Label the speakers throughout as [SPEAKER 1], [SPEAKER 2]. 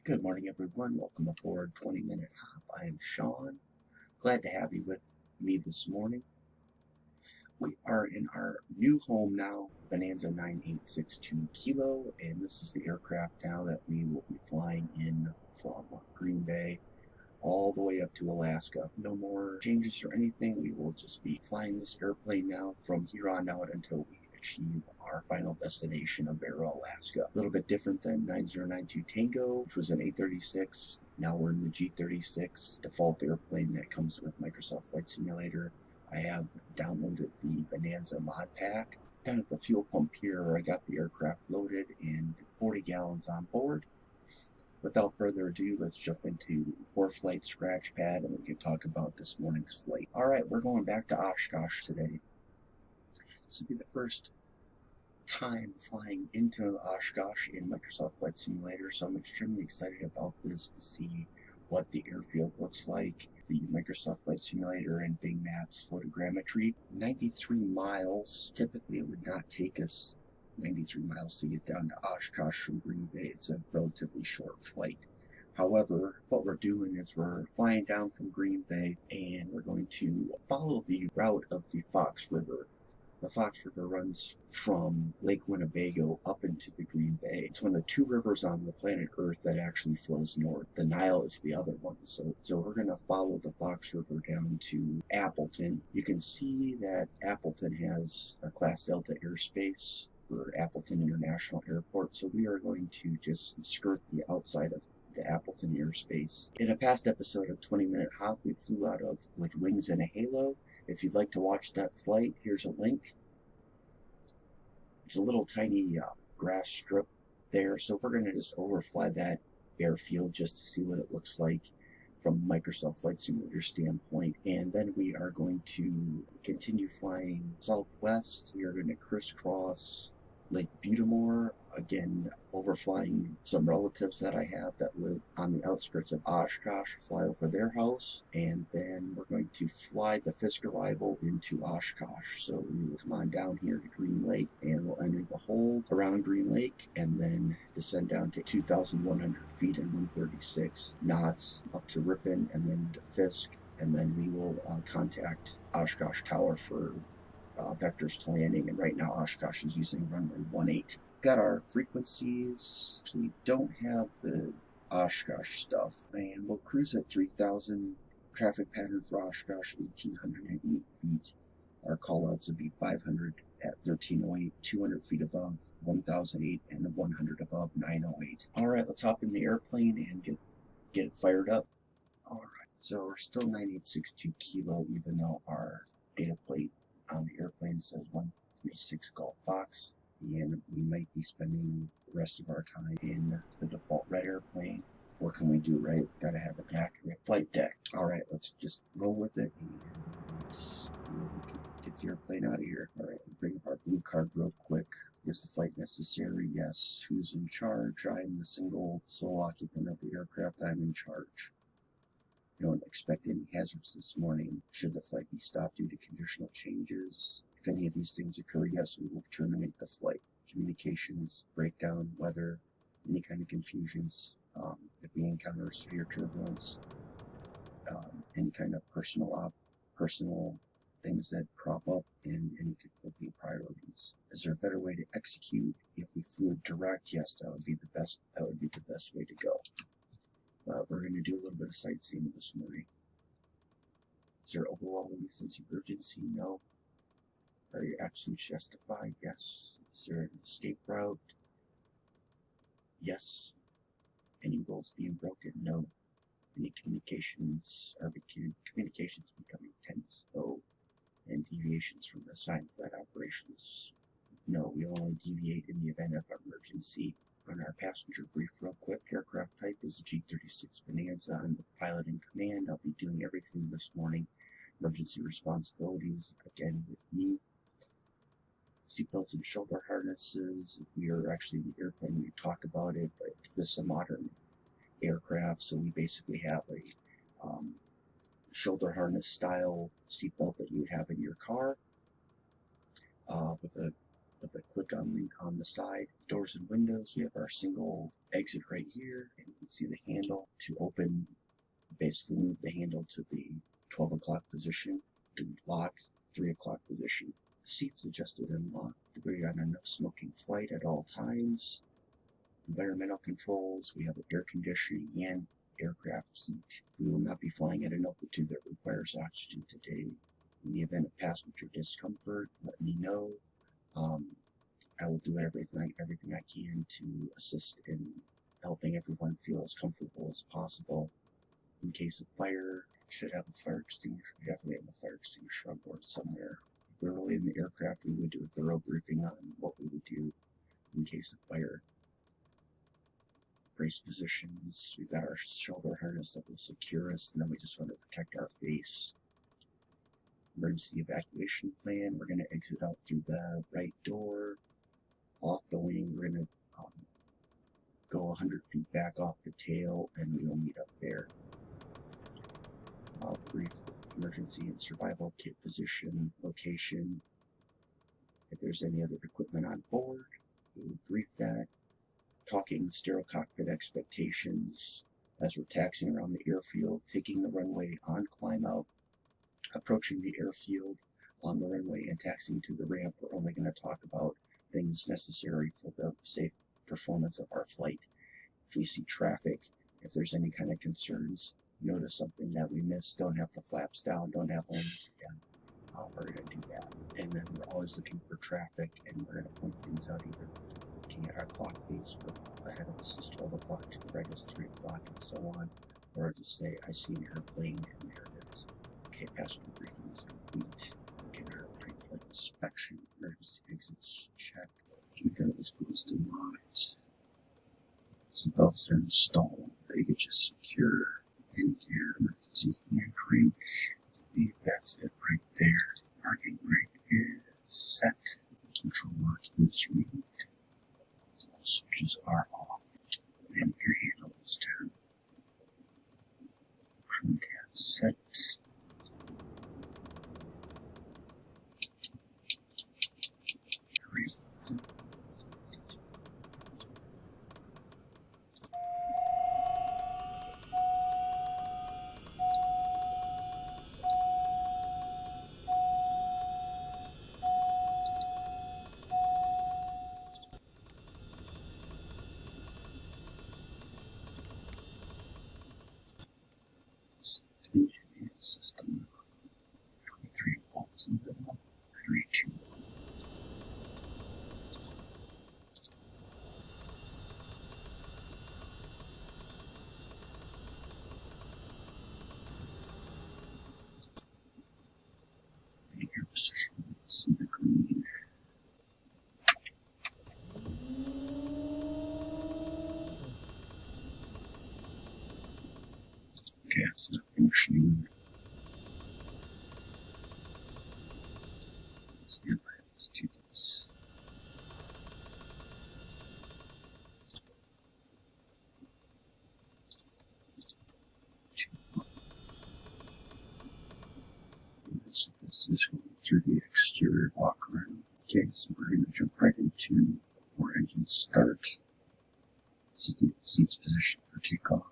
[SPEAKER 1] Good morning, everyone. Welcome aboard 20MinHop. I am Sean. Glad to have you with me this morning. We are in our new home now, Bonanza 9862 Kilo, and this is the aircraft now that we will be flying in from Green Bay all the way up to Alaska. No more changes or anything. We will just be flying this airplane now from here on out until we achieve our final destination of Barrow, Alaska. A little bit different than 9092 Tango, which was an A36. Now we're in the G36 default airplane that comes with Microsoft Flight Simulator. I have downloaded the Bonanza mod pack. Down at the fuel pump here, I got the aircraft loaded and 40 gallons on board. Without further ado, let's jump into ForeFlight Scratchpad and we can talk about this morning's flight. Alright, we're going back to Oshkosh today. This will be the first time flying into Oshkosh in Microsoft Flight Simulator, so I'm extremely excited about this to see what the airfield looks like. The Microsoft Flight Simulator and Bing Maps photogrammetry. 93 miles. Typically it would not take us 93 miles to get down to Oshkosh from Green Bay. It's a relatively short flight. However, what we're doing is we're flying down from Green Bay and we're going to follow the route of the Fox River. The Fox River runs from Lake Winnebago up into the Green Bay. It's one of the two rivers on the planet Earth that actually flows north. The Nile is the other one. So we're going to follow the Fox River down to Appleton. You can see that Appleton has a Class Delta airspace for Appleton International Airport. So we are going to just skirt the outside of the Appleton airspace. In a past episode of 20MinHop, we flew out of With Wings and a Halo. If you'd like to watch that flight, here's a link. It's a little tiny grass strip there, so we're going to just overfly that airfield just to see what it looks like from Microsoft Flight Simulator standpoint. And then we are going to continue flying southwest. We are going to crisscross Lake Butte, again overflying some relatives that I have that live on the outskirts of Oshkosh, fly over their house, and then we're going to fly the Fisk Arrival into Oshkosh. So we will come on down here to Green Lake and we'll enter the hold around Green Lake and then descend down to 2,100 feet and 136 knots up to Ripon and then to Fisk, and then we will contact Oshkosh Tower for vectors to landing, and right now Oshkosh is using runway 18. Got our frequencies. Actually don't have the Oshkosh stuff, and we'll cruise at 3,000. Traffic pattern for Oshkosh 1,808 feet. Our callouts would be 500 at 1308, 200 feet above 1,008, and 100 above 908. All right, let's hop in the airplane and get it fired up. All right, so we're still 9862 Kilo, even though our data plate on the airplane says 136 Golf Fox, and we might be spending the rest of our time in the default red airplane. What can we do, right? Gotta have an accurate flight deck. Alright, let's just roll with it and we can get the airplane out of here. Alright, bring up our blue card real quick. Is the flight necessary? Yes. Who's in charge? I am the single sole occupant of the aircraft. I'm in charge. Don't expect any hazards this morning. Should the flight be stopped due to conditional changes? If any of these things occur, yes, we will terminate the flight. Communications, breakdown, weather, any kind of confusions, if we encounter severe turbulence, any kind of personal things that crop up, and any conflicting priorities. Is there a better way to execute? If we flew direct, yes, that would be the best. That would be the best way to go. We're going to do a little bit of sightseeing this morning. Is there overwhelming sense of urgency? No. Are your actions justified? Yes. Is there an escape route? Yes. Any rules being broken? No. Any communications becoming tense? No. And deviations from assigned flight operations? No. We will only deviate in the event of emergency. On our passenger brief real quick. Aircraft type is a G36 Bonanza. I'm the pilot in command. I'll be doing everything this morning. Emergency responsibilities, again, with me. Seatbelts and shoulder harnesses. If we are actually in the airplane, we talk about it, but this is a modern aircraft, so we basically have a shoulder harness style seatbelt that you would have in your car with a click on the side. Doors and windows, we have our single exit right here, and can see the handle to open, basically move the handle to the 12 o'clock position, to lock 3 o'clock position. The seats adjusted and locked. We're on a no smoking flight at all times. Environmental controls, we have air conditioning and aircraft heat. We will not be flying at an altitude that requires oxygen today. In the event of passenger discomfort, let me know. I will do everything I can to assist in helping everyone feel as comfortable as possible. In case of fire, should have a fire extinguisher. We definitely have a fire extinguisher on board somewhere. If we're really in the aircraft, we would do a thorough briefing on what we would do in case of fire. Brace positions. We've got our shoulder harness that will secure us, and then we just want to protect our face. Emergency evacuation plan. We're going to exit out through the right door. Off the wing, we're going to go 100 feet back off the tail, and we will meet up there. Brief emergency and survival kit position, location. If there's any other equipment on board, we'll brief that. Talking sterile cockpit expectations as we're taxiing around the airfield, taking the runway on climb out, approaching the airfield on the runway and taxiing to the ramp. We're only going to talk about things necessary for the safe performance of our flight. If we see traffic, if there's any kind of concerns, notice something that we missed, don't have the flaps down, don't have wings down, we're going to do that. And then we're always looking for traffic, and we're going to point things out, either looking at our clock face, where ahead of us is 12 o'clock, to the right is 3 o'clock, and so on, or just say, I see an airplane, and there it is. Okay, passenger briefing is complete. Get our pre-flight inspection, emergency exits check. Windows closed and locked. Seatbelts are installed. Baggage is secure. In gear, emergency handbrake. I believe that's it right there. Parking brake is set. Control lock is removed. All switches are off. And your handle is down. Crew tab set. Engineering system 23 volts in the 32. And your position is in the green. Okay, it's not functioning. Stand by altitudes. So this is going through the exterior walk around. Okay, so we're going to jump right into before engines start. Seats positioned for takeoff.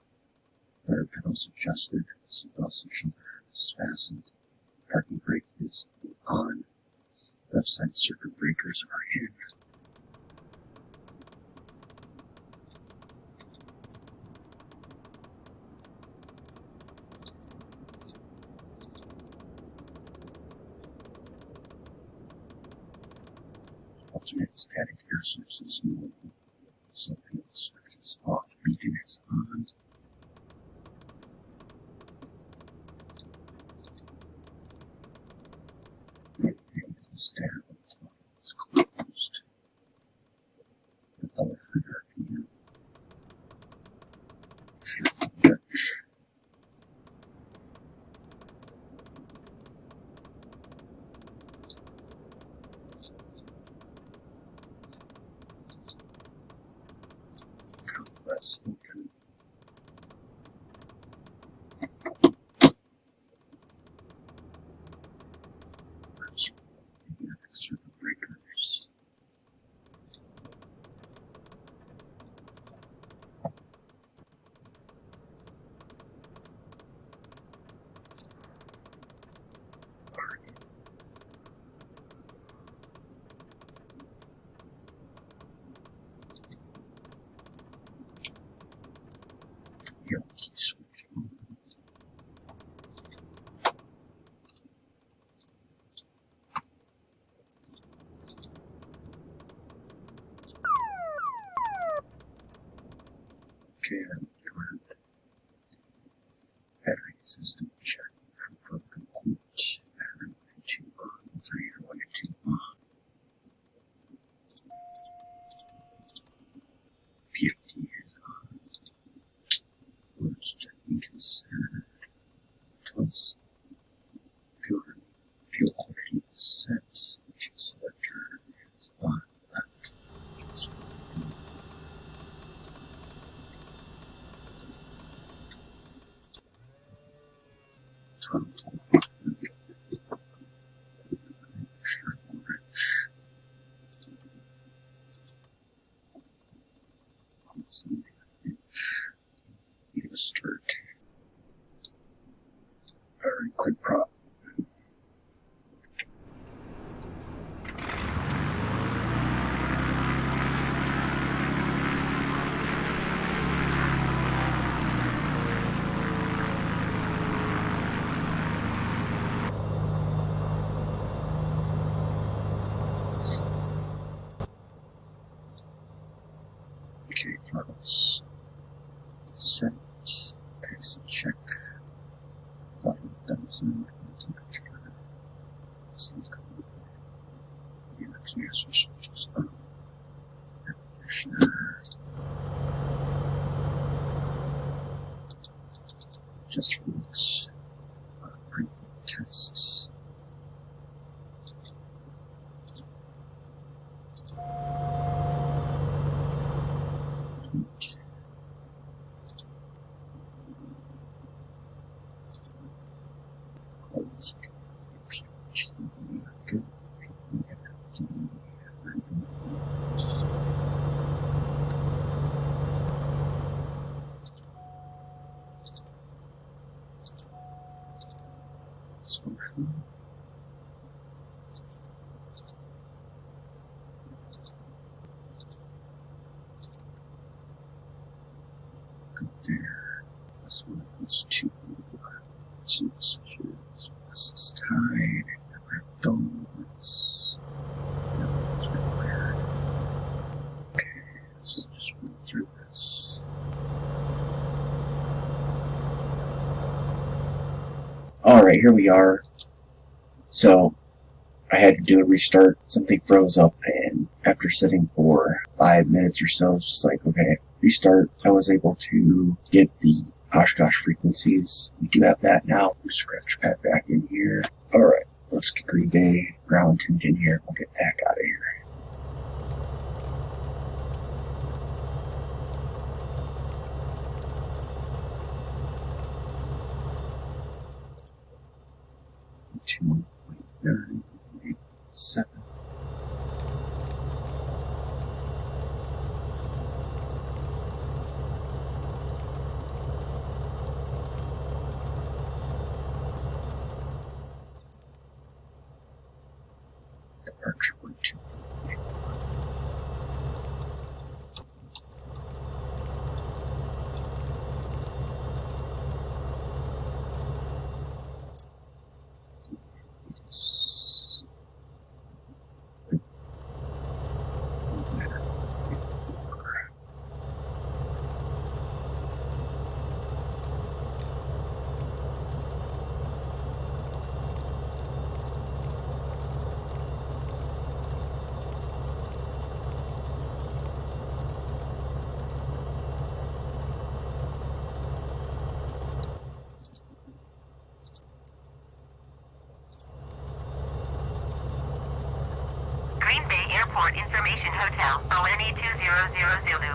[SPEAKER 1] Rudder pedals adjusted, seatbelts and shoulder harness fastened. Parking brake is on. Left side circuit breakers are in. Alternate static air sources moving. Subfuel switches off. Beacon is on. Is down, it's closed. Propeller RPM. Shift Dutch. That's open. Circuit breakers. go. Key switch on. Okay, battery system check. Confirm complete. Battery 1 and 2 on. 3 or 1 and 2 on. PFD is on. Words checking considered. Plus fuel quantity is set. Fuel selector is on left. Need a start. Alright, click prop. Okay, throttles set. Pace check. 11,000 temperature. Unix master switches on. Air conditioner. Just roots. Preflight tests. Dysfunction. Go there. This one is 2. 2 switches. This is tied. Never donuts. Nothing's required. Okay, let's just run through this. Alright, here we are. So, I had to do a restart. Something froze up, and after sitting for 5 minutes or so, just like, okay, restart, I was able to get the Oshkosh frequencies. We do have that now. We'll scratch pad back in here. Alright, let's get Green Bay ground tuned in here. We'll get TAC out of here. Two 987. Departure 123.
[SPEAKER 2] Airport Information Hotel, ONE 200 Zulu.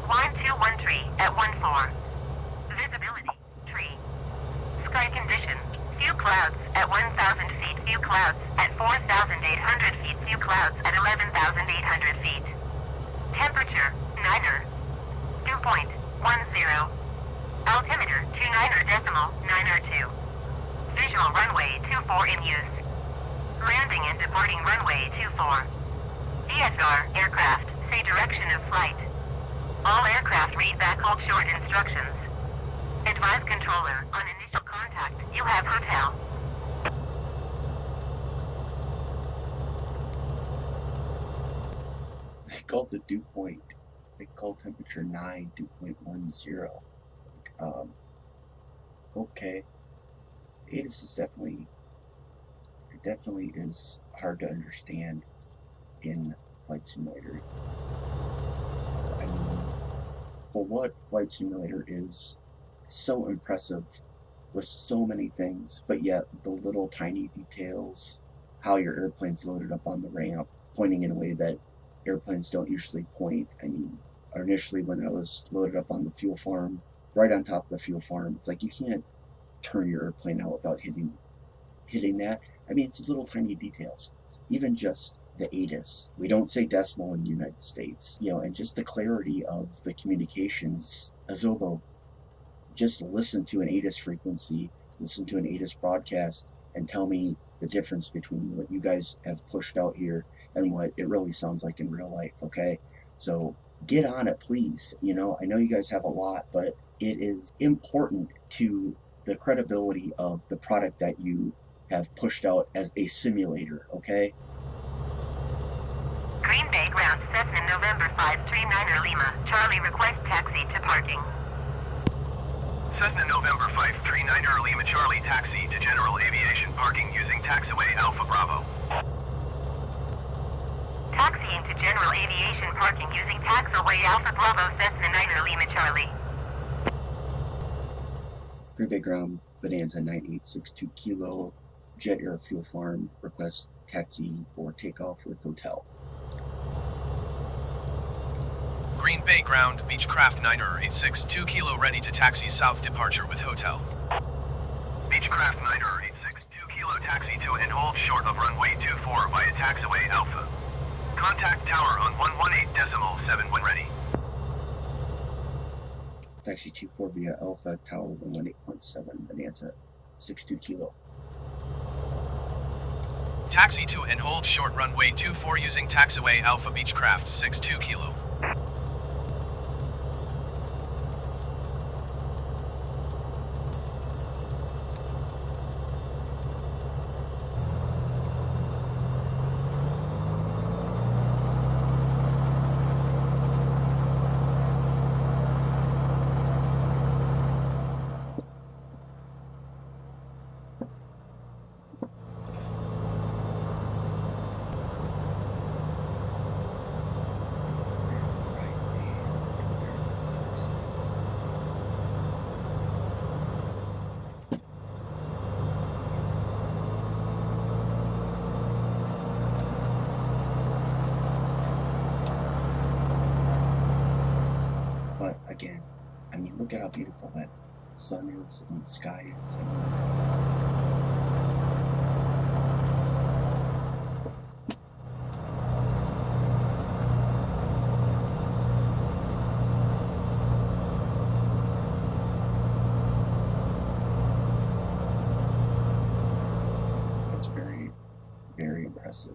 [SPEAKER 2] 1213 at 14. Visibility, tree. Sky condition, few clouds at 1,000 feet, few clouds at 4,800 feet, few clouds at 11,800 feet. Temperature, Neenah. Dew point, 10. Altimeter, 29.902. Visual runway 24 in use. Landing and departing runway 24. DSR, aircraft, say direction of flight. All aircraft read back hold short instructions. Advise controller on initial contact. You have hotel.
[SPEAKER 1] They called the dew point. They called temperature 9, dew point 10. Okay. ATIS is definitely is hard to understand in Flight Simulator. I mean, for what Flight Simulator is so impressive with so many things, but yet the little tiny details, how your airplane's loaded up on the ramp, pointing in a way that airplanes don't usually point. I mean, initially when I was loaded up on the fuel farm, right on top of the fuel farm, it's like you can't turn your airplane out without hitting that. I mean, it's little tiny details. Even just the ATIS. We don't say decimal in the United States, and just the clarity of the communications. Asobo, just listen to an ATIS frequency, listen to an ATIS broadcast, and tell me the difference between what you guys have pushed out here and what it really sounds like in real life, okay? So get on it, please. I know you guys have a lot, but it is important to the credibility of the product that you have pushed out as a simulator, okay?
[SPEAKER 2] Green Bay ground Cessna November 539er Lima. Charlie request taxi to parking.
[SPEAKER 3] Cessna November 539er Lima Charlie taxi to general aviation parking using taxiway Alpha Bravo.
[SPEAKER 2] Taxiing to general aviation parking using taxiway Alpha Bravo Cessna 9er Lima Charlie.
[SPEAKER 1] Green Bay ground Bonanza 9862 Kilo Jet Air Fuel Farm request taxi or takeoff with hotel.
[SPEAKER 4] Green Bay ground Beechcraft 9er 862 Kilo ready to taxi south departure with hotel.
[SPEAKER 3] Beechcraft 9er 862 Kilo taxi to and hold short of runway 24 via taxiway Alpha. Contact tower on 118.7 when ready.
[SPEAKER 1] Taxi 24 via Alpha, tower 118.7, Bonanza 62 Kilo.
[SPEAKER 4] Taxi to and hold short runway 24 using taxiway Alpha Beechcraft 62 Kilo.
[SPEAKER 1] But again, I mean, look at how beautiful that sun is and the sky is. That's very, very impressive.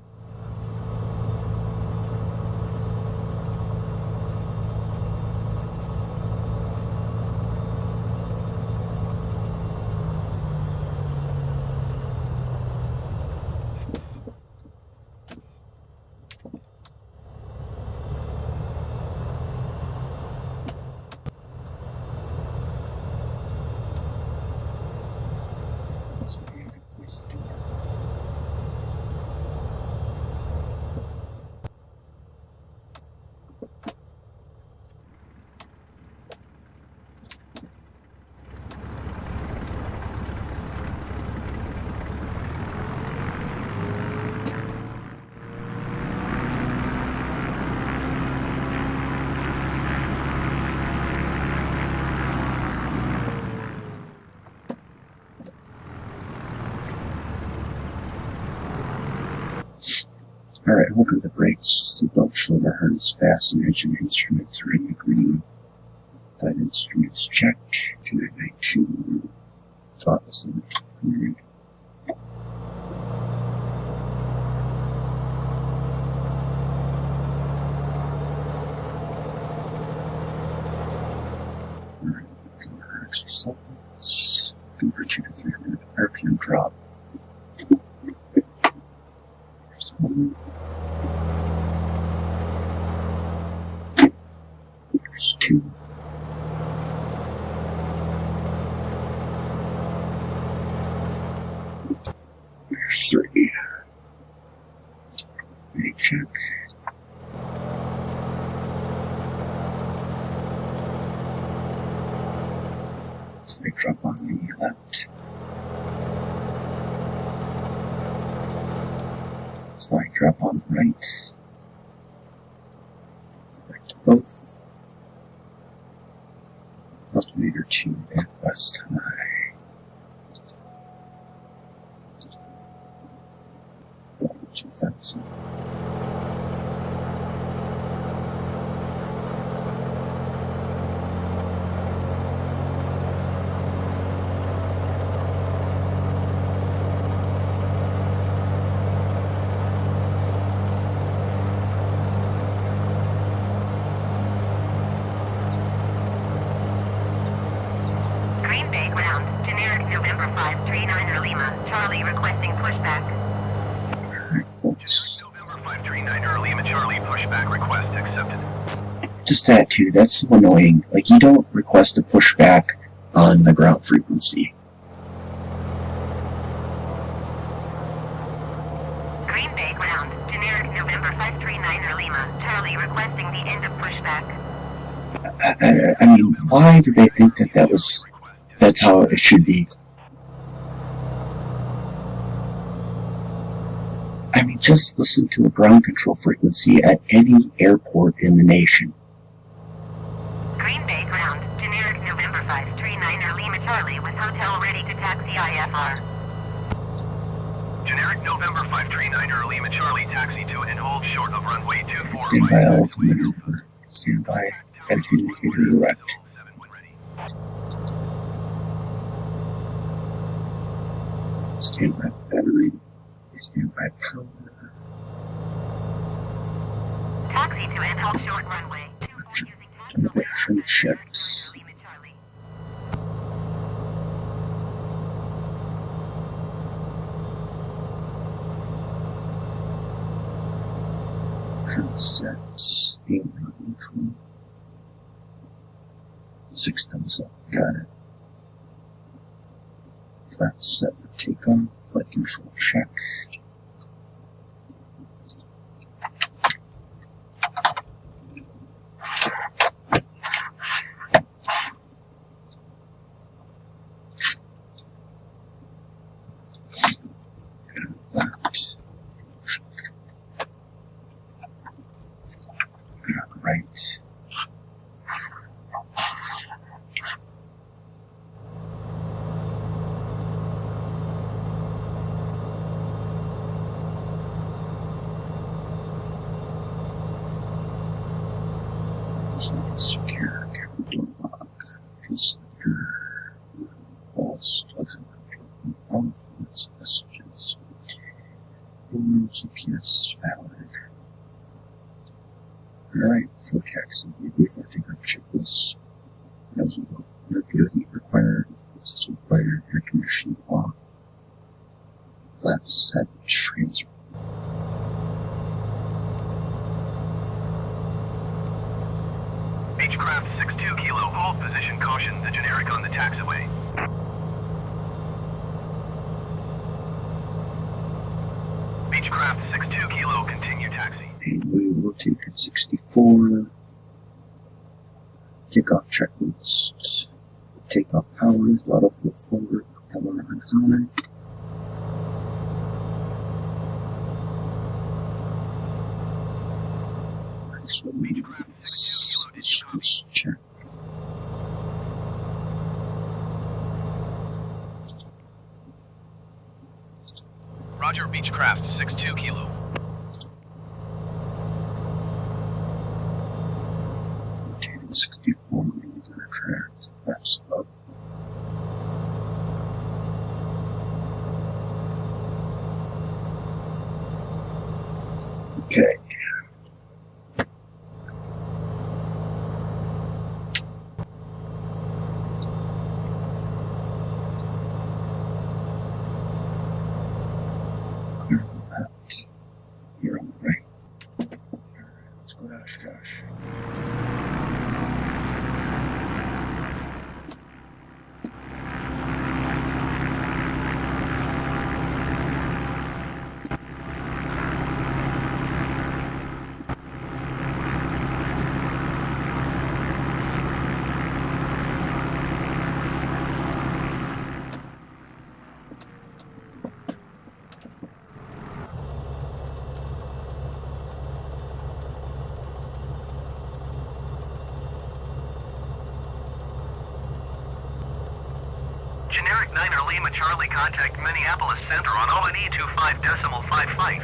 [SPEAKER 1] This would be a good place to do that. Alright, hold at the brakes, seatbelt, shoulder harness fastened, engine instruments are in the green. Flight instruments checked, 2992, throttles limit 100. Alright, exercise. Looking for 200 to 300 RPM drop. There's one. There's two. There's three. Ready, check. They drop on the left. Slide drop on the right. Back to both. Altimeter 2 at west high. Double 2000. Just that too, that's so annoying. Like, you don't request a pushback on the ground frequency.
[SPEAKER 2] Green Bay ground, generic November 539 Lima, Charlie requesting the end of pushback.
[SPEAKER 1] I mean, why do they think that that's how it should be? I mean, just listen to a ground control frequency at any airport in the nation.
[SPEAKER 2] Green Bay ground, generic November 539 Lima Charlie with hotel ready to taxi IFR.
[SPEAKER 3] Generic November 539 Lima Charlie taxi to and hold short of runway 24.
[SPEAKER 1] Stand by Alpha maneuver. Stand by. Attitude indicator erect. Stand by battery. Stand by power.
[SPEAKER 2] Taxi to and hold short runway 24 using
[SPEAKER 1] Elevation checked.
[SPEAKER 2] Lima Charlie.
[SPEAKER 1] Set. Enroute neutral. 6 thumbs up. Got it. Flat set for takeoff. Flight control check. Left. Good on the right. Secure cabin door lock. Consider all stuff and all flights messages. GPS valid. Alright, before taxi, before takeoff checklist. No heat, no heat required. It's required. Air conditioning off. Flaps set. Transfer.
[SPEAKER 3] Beechcraft 62 kilo, hold position, caution, the generic on the taxiway. Beechcraft 62 kilo, continue taxi.
[SPEAKER 1] And we will rotate at 64. Takeoff checklist. Takeoff power, throttle full forward, propeller on high. Next one, maybe let's check.
[SPEAKER 4] Roger, Beechcraft 62 kilo.
[SPEAKER 1] Rotating 64, maybe the retract, flaps up. Okay. Oshkosh.
[SPEAKER 3] Generic 9er Lima Charlie, contact Minneapolis Center on ONE 25.55.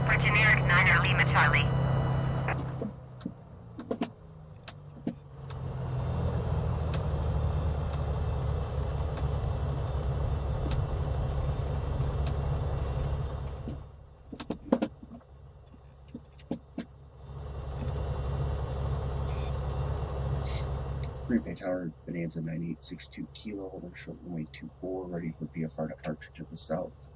[SPEAKER 2] for generic 9er Lima Charlie.
[SPEAKER 1] Green Bay Tower, Bonanza 9862 Kilo, holding short runway 24, ready for PFR departure to the south.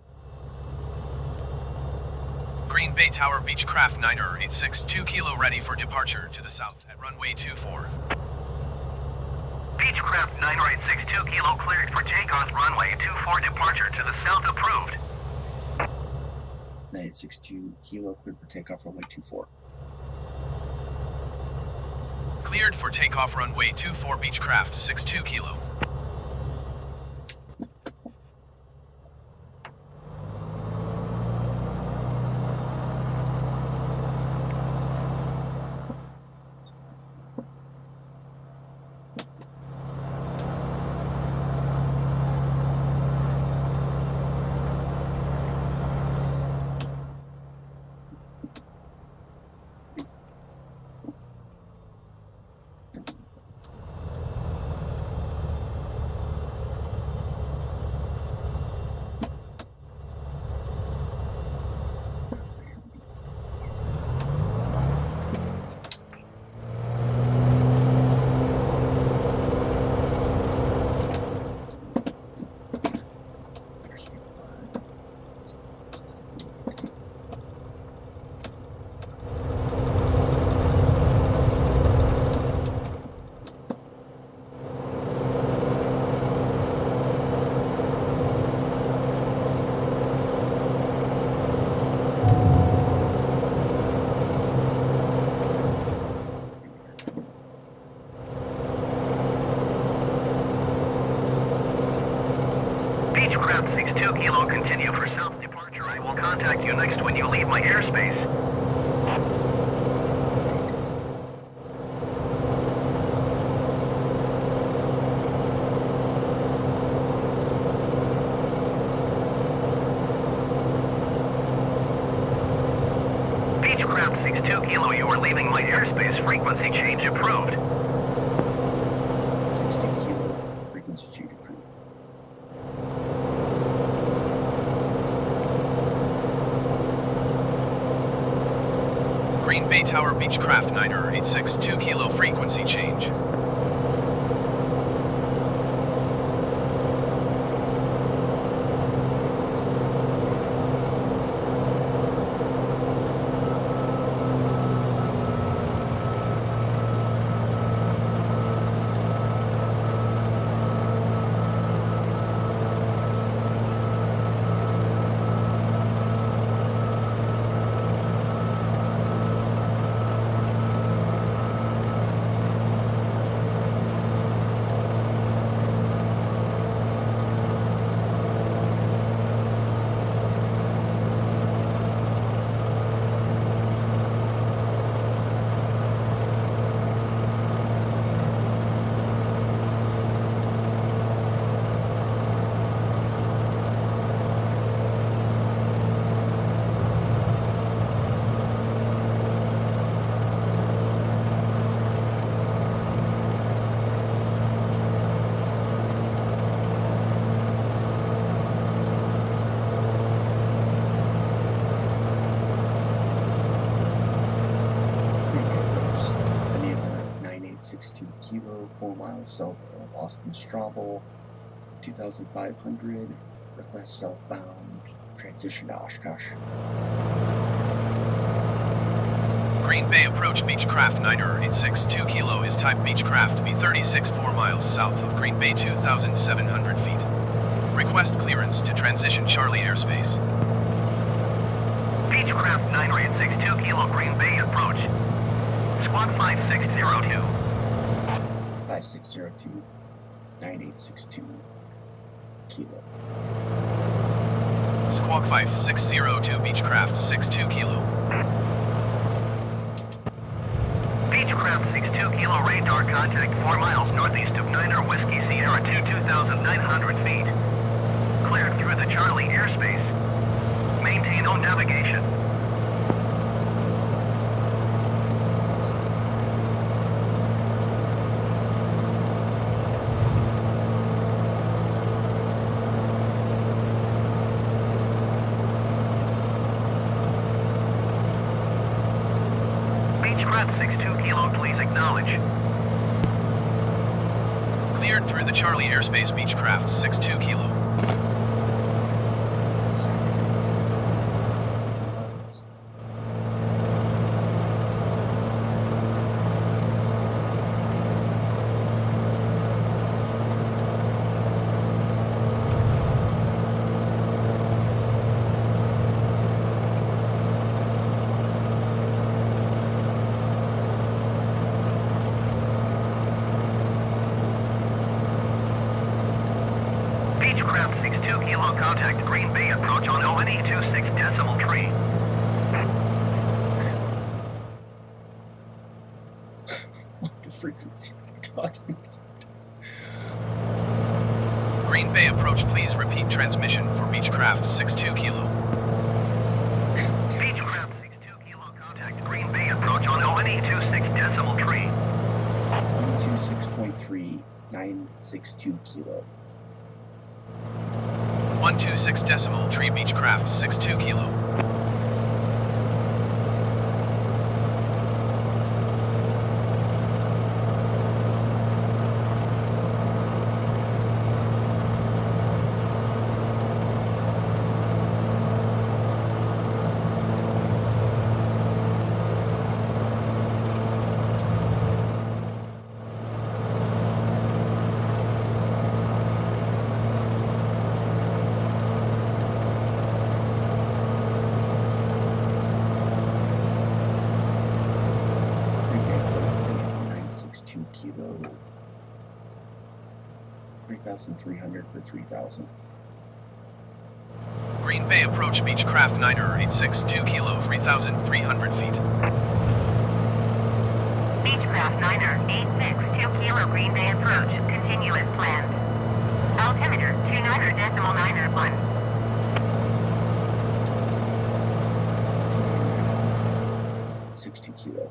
[SPEAKER 4] Green Bay Tower, Beechcraft 9er 862 Kilo, ready for departure to the south at runway 24.
[SPEAKER 3] Beechcraft 9er 862 Kilo, cleared for takeoff, runway 24, departure to the south, approved.
[SPEAKER 1] 9862 Kilo, cleared for takeoff, runway 24.
[SPEAKER 4] Cleared for takeoff, runway 24, Beechcraft 62 Kilo.
[SPEAKER 3] Beechcraft 62 Kilo, continue for south departure. I will contact you next when you leave my airspace. Beechcraft 62 Kilo, you are leaving my airspace. Frequency change approved.
[SPEAKER 1] 60 Kilo, frequency change approved.
[SPEAKER 4] Green Bay Tower, Beechcraft 9er 862 Kilo, frequency change.
[SPEAKER 1] kilo, 4 miles south of Austin Straubel, 2,500, request southbound, transition to Oshkosh.
[SPEAKER 4] Green Bay approach Beechcraft 986 2 kilo is type Beechcraft B36 4 miles south of Green Bay 2,700 feet. Request clearance to transition Charlie airspace.
[SPEAKER 3] Beechcraft 986 2 kilo Green Bay approach. Squawk 5602.
[SPEAKER 1] 5602, 9862 kilo.
[SPEAKER 4] Squawk 5602 Beechcraft 62 kilo.
[SPEAKER 3] Beechcraft 62 kilo radar contact 4 miles northeast of Niner Whiskey Sierra 2,900 feet. Cleared through the Charlie airspace. Maintain on navigation. Beechcraft 62 kilo, please acknowledge.
[SPEAKER 4] Cleared through the Charlie airspace Beechcraft 62 kilo.
[SPEAKER 3] Beechcraft 62 kilo contact Green Bay approach on ONE 26 decimal tree.
[SPEAKER 1] What the frequency are you talking about?
[SPEAKER 4] Green Bay approach, please repeat transmission for Beechcraft 62 kilo.
[SPEAKER 3] Beechcraft 62 kilo contact Green Bay approach on ONE 26 decimal tree.
[SPEAKER 1] 126.3, 962 kilo.
[SPEAKER 4] 126 decimal tree Beechcraft 62 kilo.
[SPEAKER 1] Kilo, 3,300 for 3,000.
[SPEAKER 4] Green Bay approach Beechcraft 986 2 kilo 3,300 feet.
[SPEAKER 2] Beechcraft 986 2 kilo Green Bay approach, continue as planned. Altimeter 29.991.
[SPEAKER 1] 62 kilo.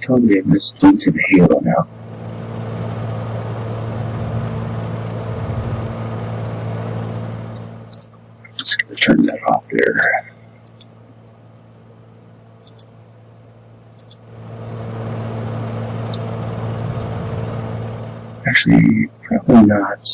[SPEAKER 1] Totally I missed Butte and Halo now. Just gonna turn that off there. Actually, probably not.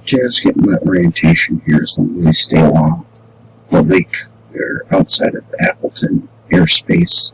[SPEAKER 1] Just getting my orientation here so we stay along the lake there outside of Appleton airspace.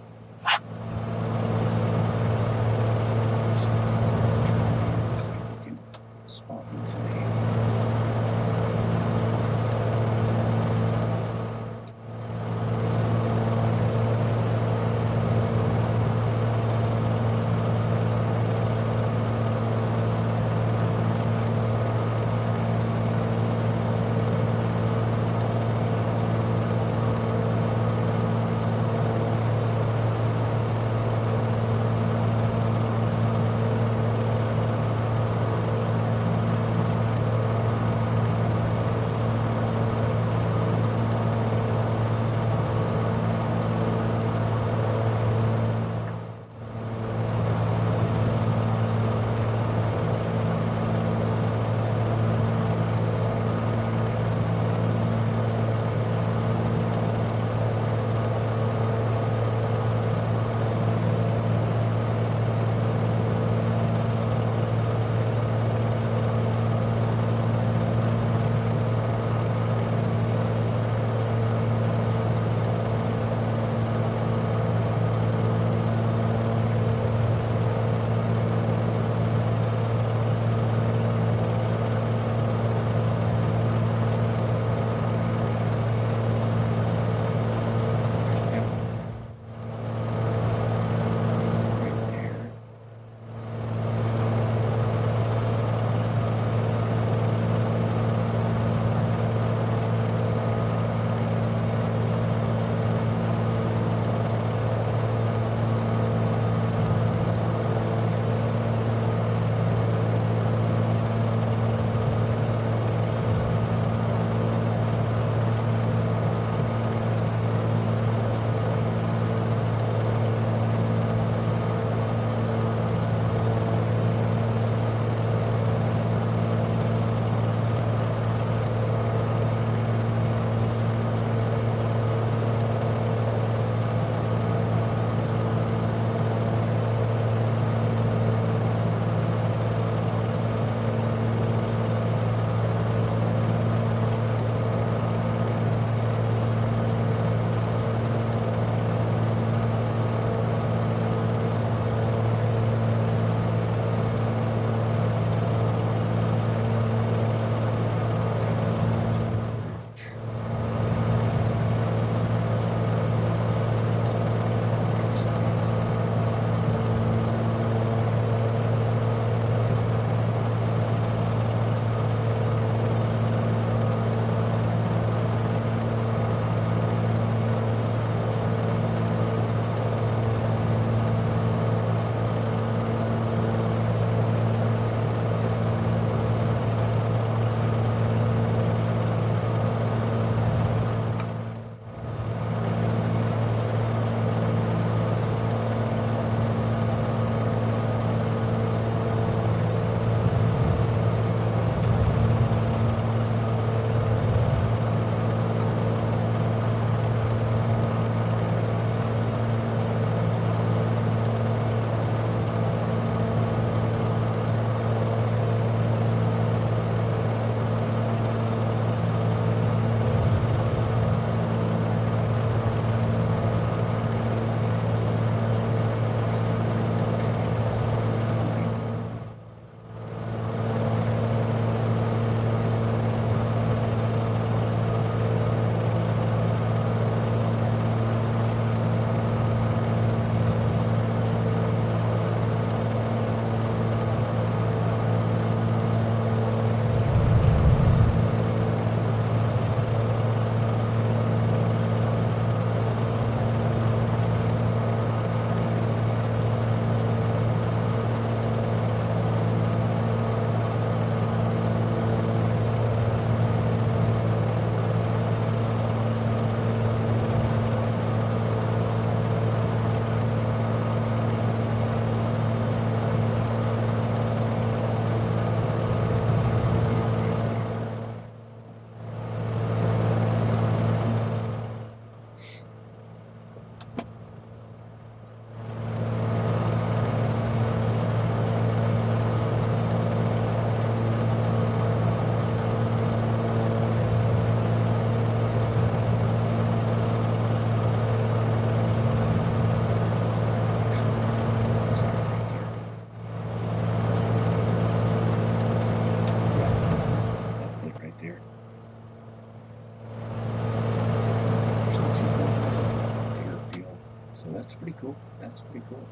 [SPEAKER 1] So that's pretty cool. That's pretty cool.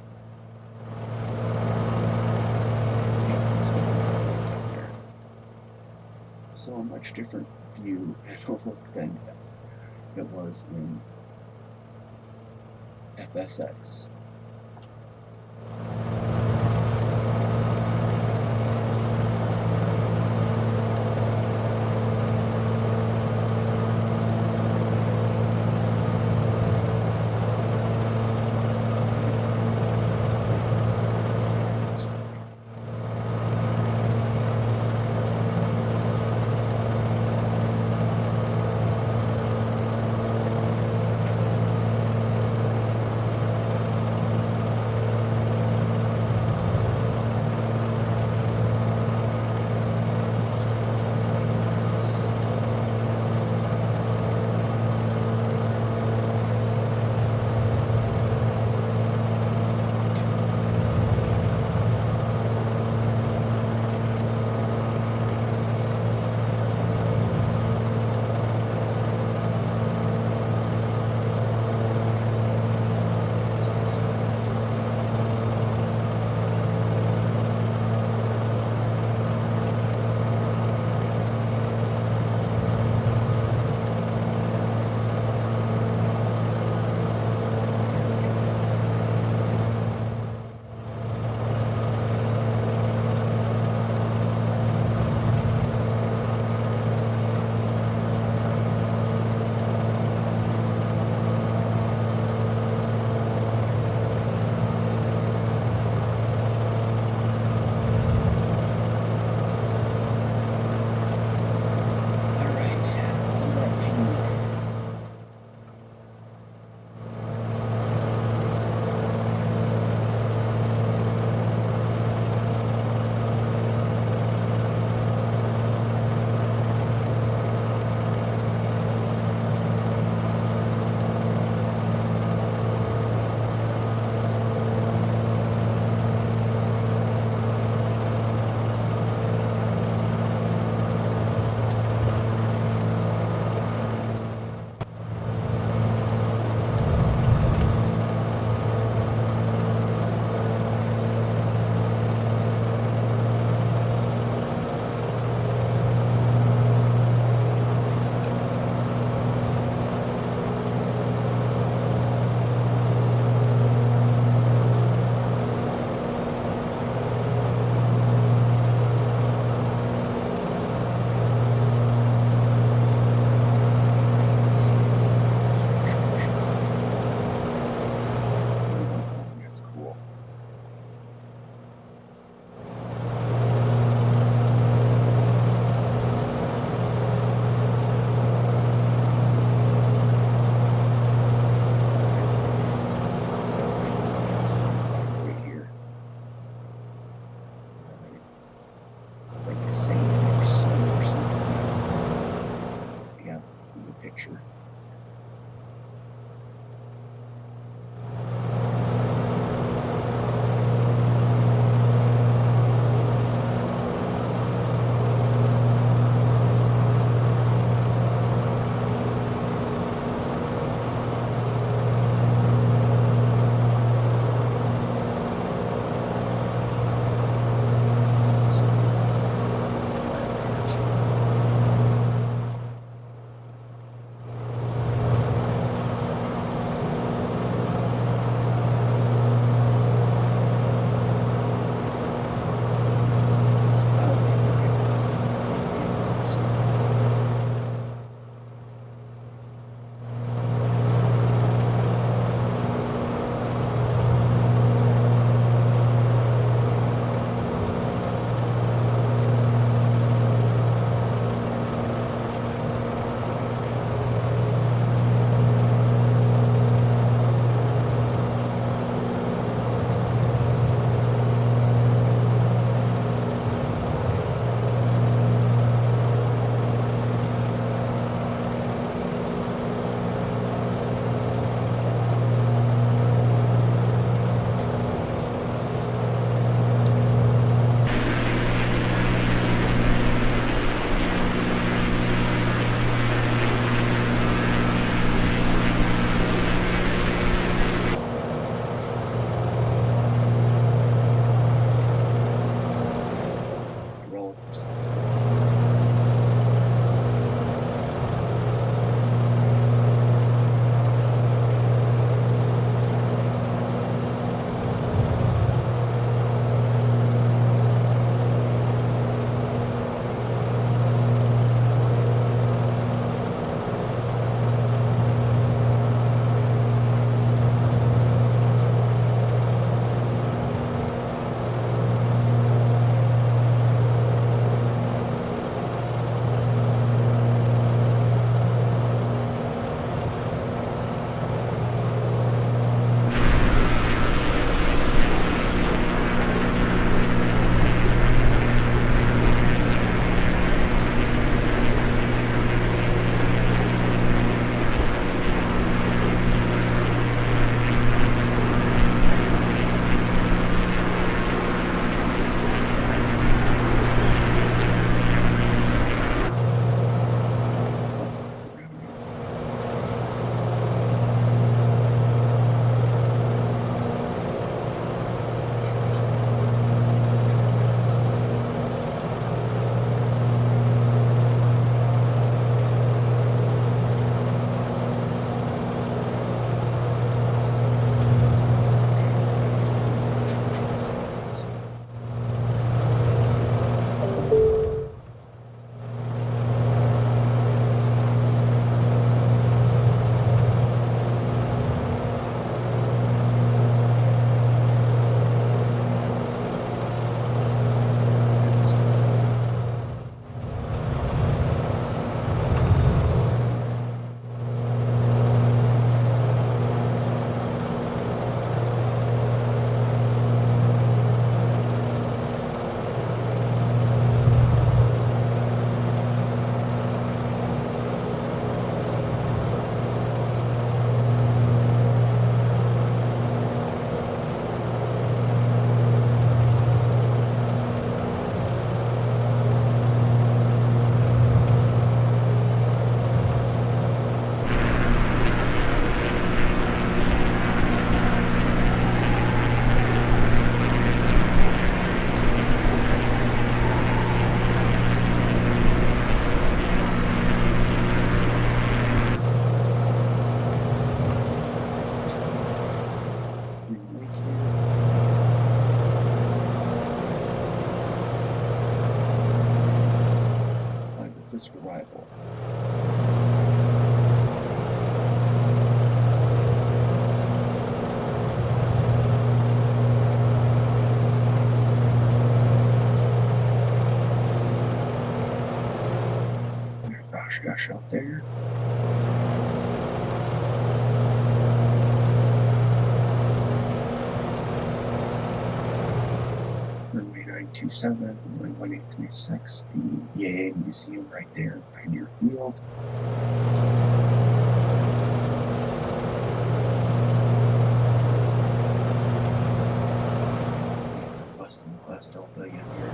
[SPEAKER 1] So a much different view and overlook than it was in FSX. Fisk Arrival. There's Oshkosh out there. Runway 927, runway 1836, the EAA Museum right there, Pioneer Field. Western Class Delta again here.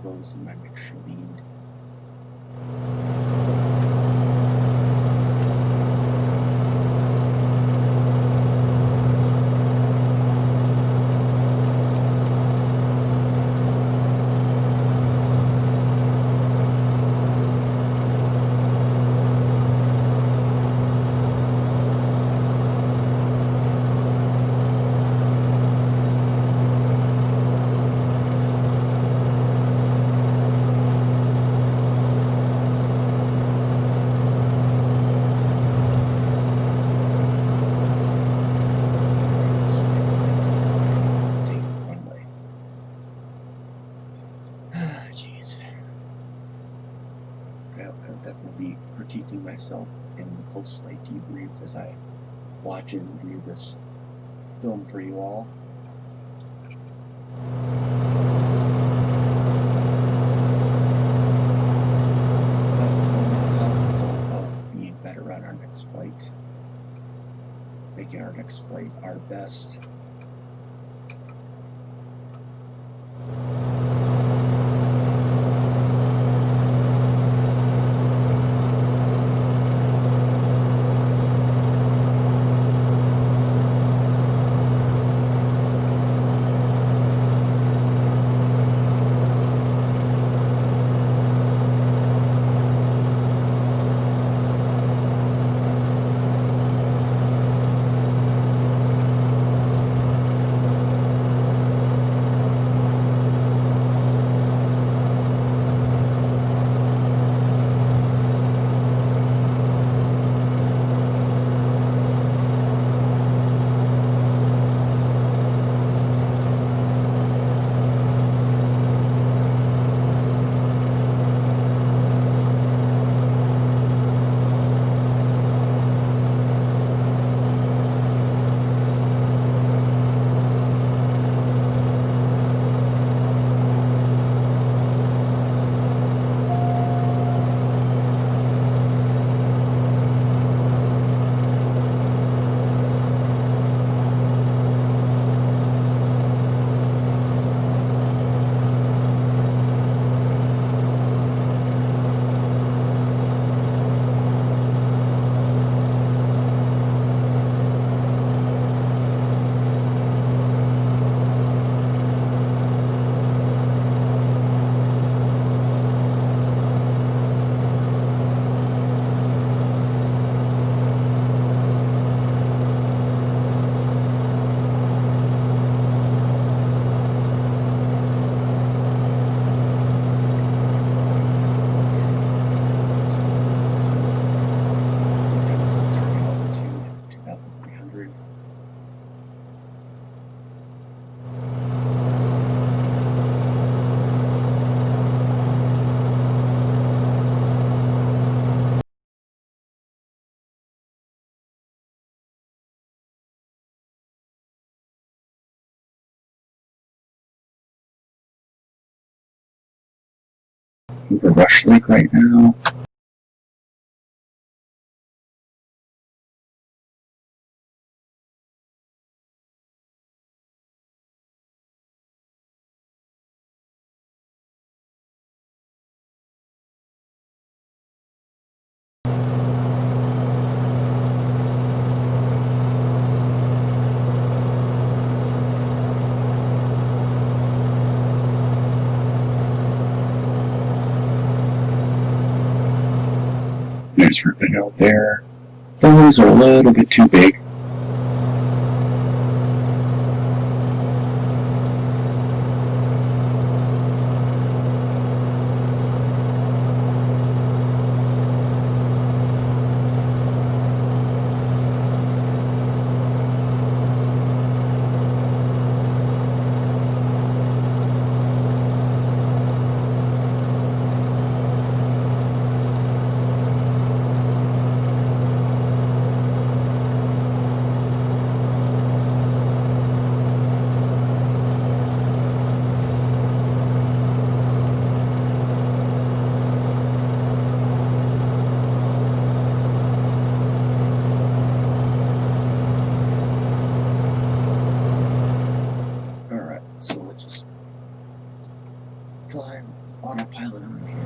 [SPEAKER 1] Closed in my mixture lead. Critiquing myself in the post-flight debrief as I watch and review this film for you all. But it's all about being better on our next flight, making our next flight our best. over Rush Lake right now. There's Ripon out there. The wings are a little bit too big. Autopilot on here.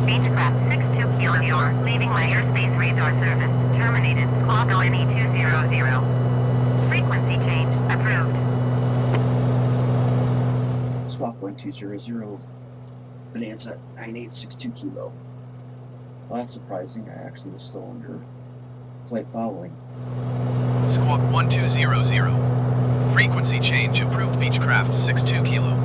[SPEAKER 2] Beechcraft 62 Kilo, you're leaving my airspace radar service. Terminated. Squawk LNE 200. Frequency change approved.
[SPEAKER 1] Swap 1200. Bonanza 9862 Kilo. Well, that's surprising. I actually was still under flight following.
[SPEAKER 4] Squawk 1200. Frequency change approved. Beechcraft 62 Kilo.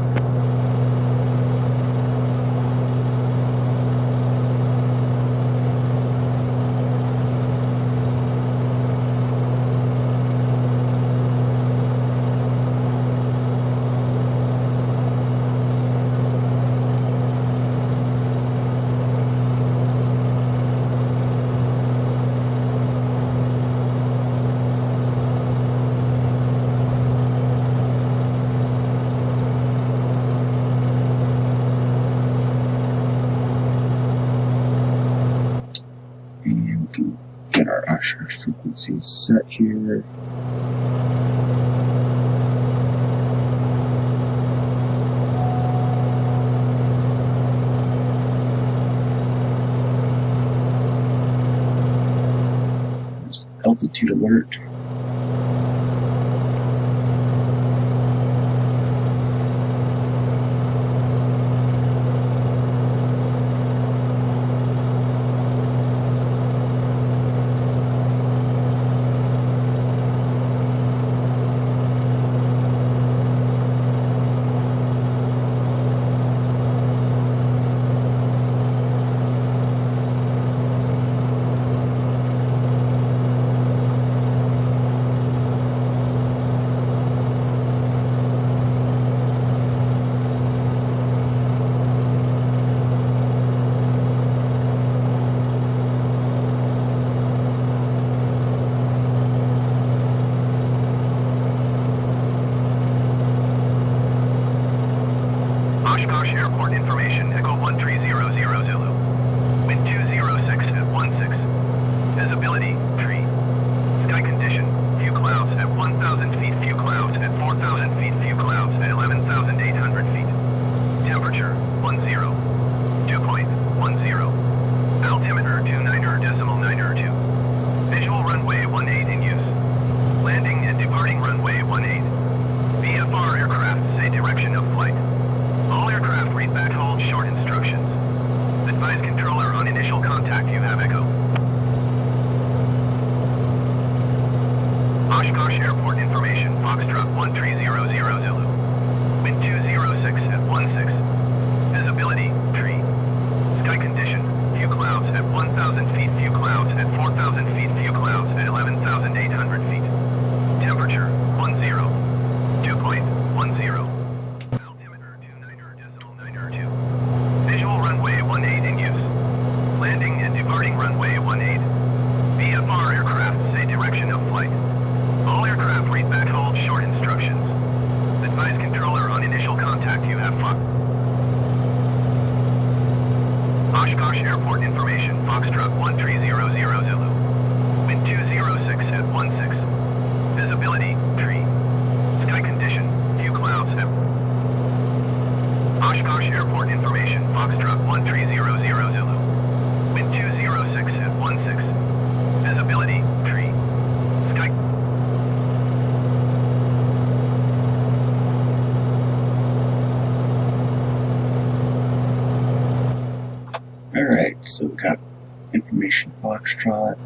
[SPEAKER 1] Oshkosh frequency set here. There's altitude alert.
[SPEAKER 3] Oshkosh Airport information, Echo 1300 Zulu. Wind 206 at 16. Visibility, tree. Sky condition, few clouds at 1,000 feet, few clouds at 4,000 feet, few clouds at 11,800 feet. Temperature, 10. Dew point, 10. Altimeter, 29.902. Visual runway 18 in use. Landing and departing runway 18. VFR aircraft say direction of flight. All aircraft read back hold short instructions. Advise Foxtrot 1300 Zulu. Wind 206 at 16. Visibility, tree. Sky condition, few clouds at Oshkosh Airport information, Foxtrot 1300 Zulu. Wind 206 at 16. Visibility, tree. Sky.
[SPEAKER 1] Alright, so we got information Foxtrot.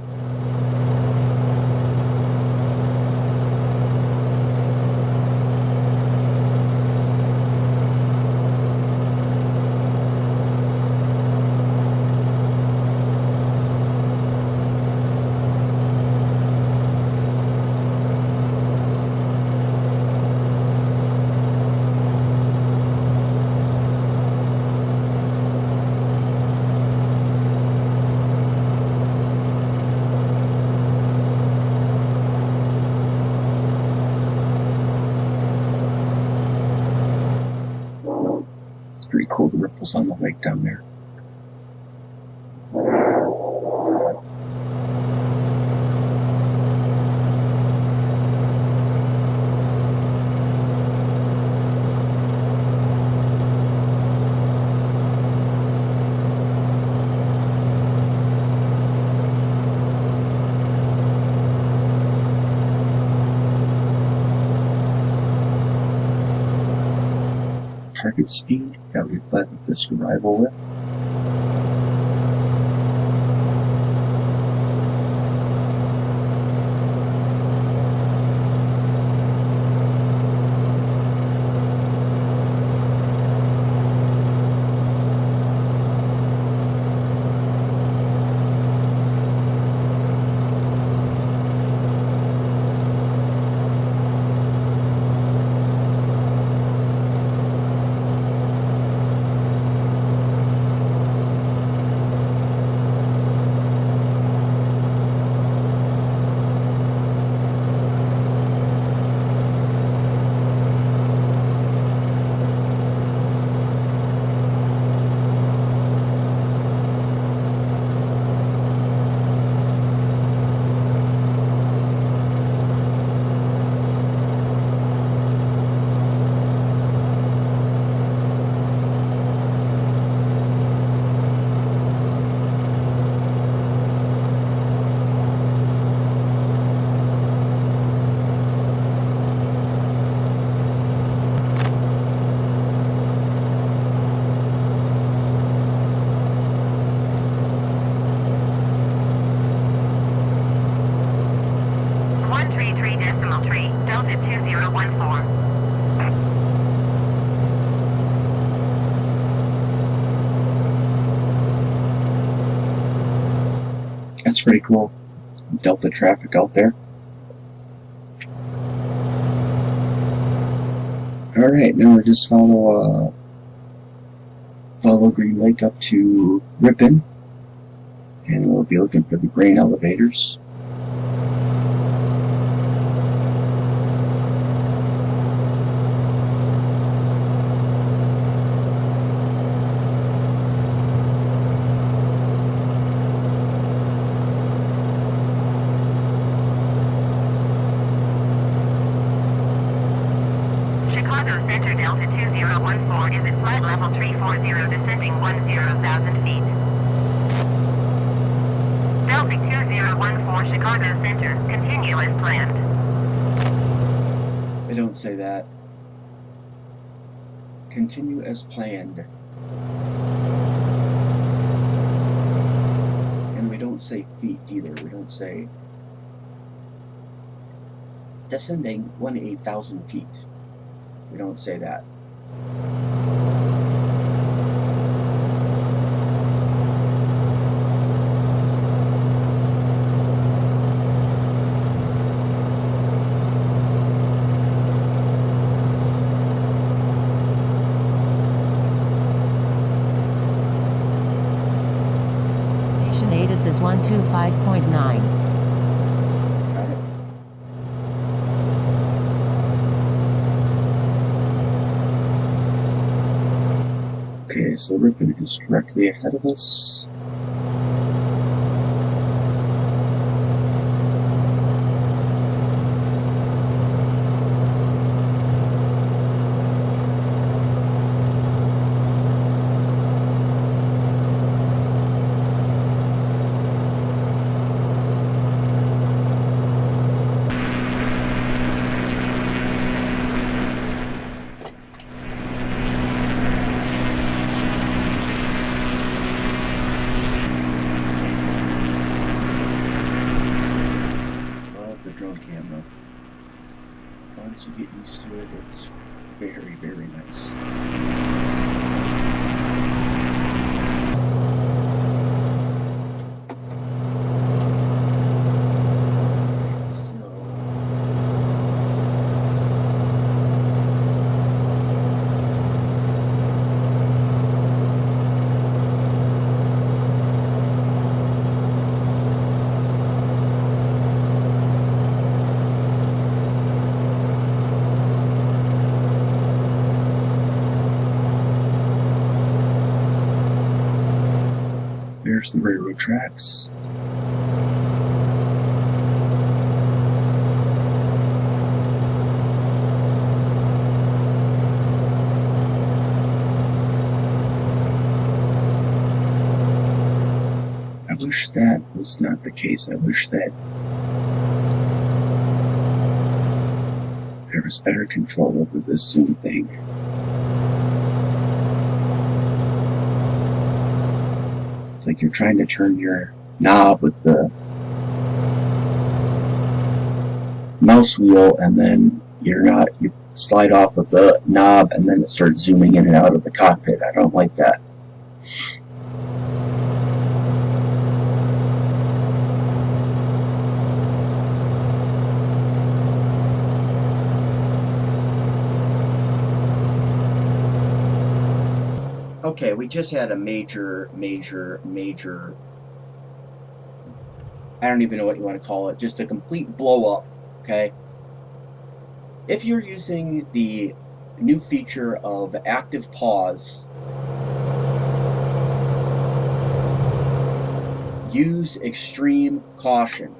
[SPEAKER 1] Pretty cool, the ripples on the lake down there. Target speed that we fled the Fisk Arrival with. That's pretty cool. Delta traffic out there. Alright, now we'll just follow Green Lake up to Ripon, and we'll be looking for the grain elevators. Say that. Continue as planned. And we don't say feet either. We don't say descending 18,000 feet. We don't say that.
[SPEAKER 5] Is 125.9.
[SPEAKER 1] Got it. Okay, so Ripon is directly ahead of us. very nice. There's the railroad tracks. I wish that was not the case. I wish that there was better control over this zoom thing. It's like you're trying to turn your knob with the mouse wheel, and then you slide off of the knob, and then it starts zooming in and out of the cockpit. I don't like that. Okay, we just had a major, I don't even know what you want to call it, just a complete blow up, okay? If you're using the new feature of active pause, use extreme caution.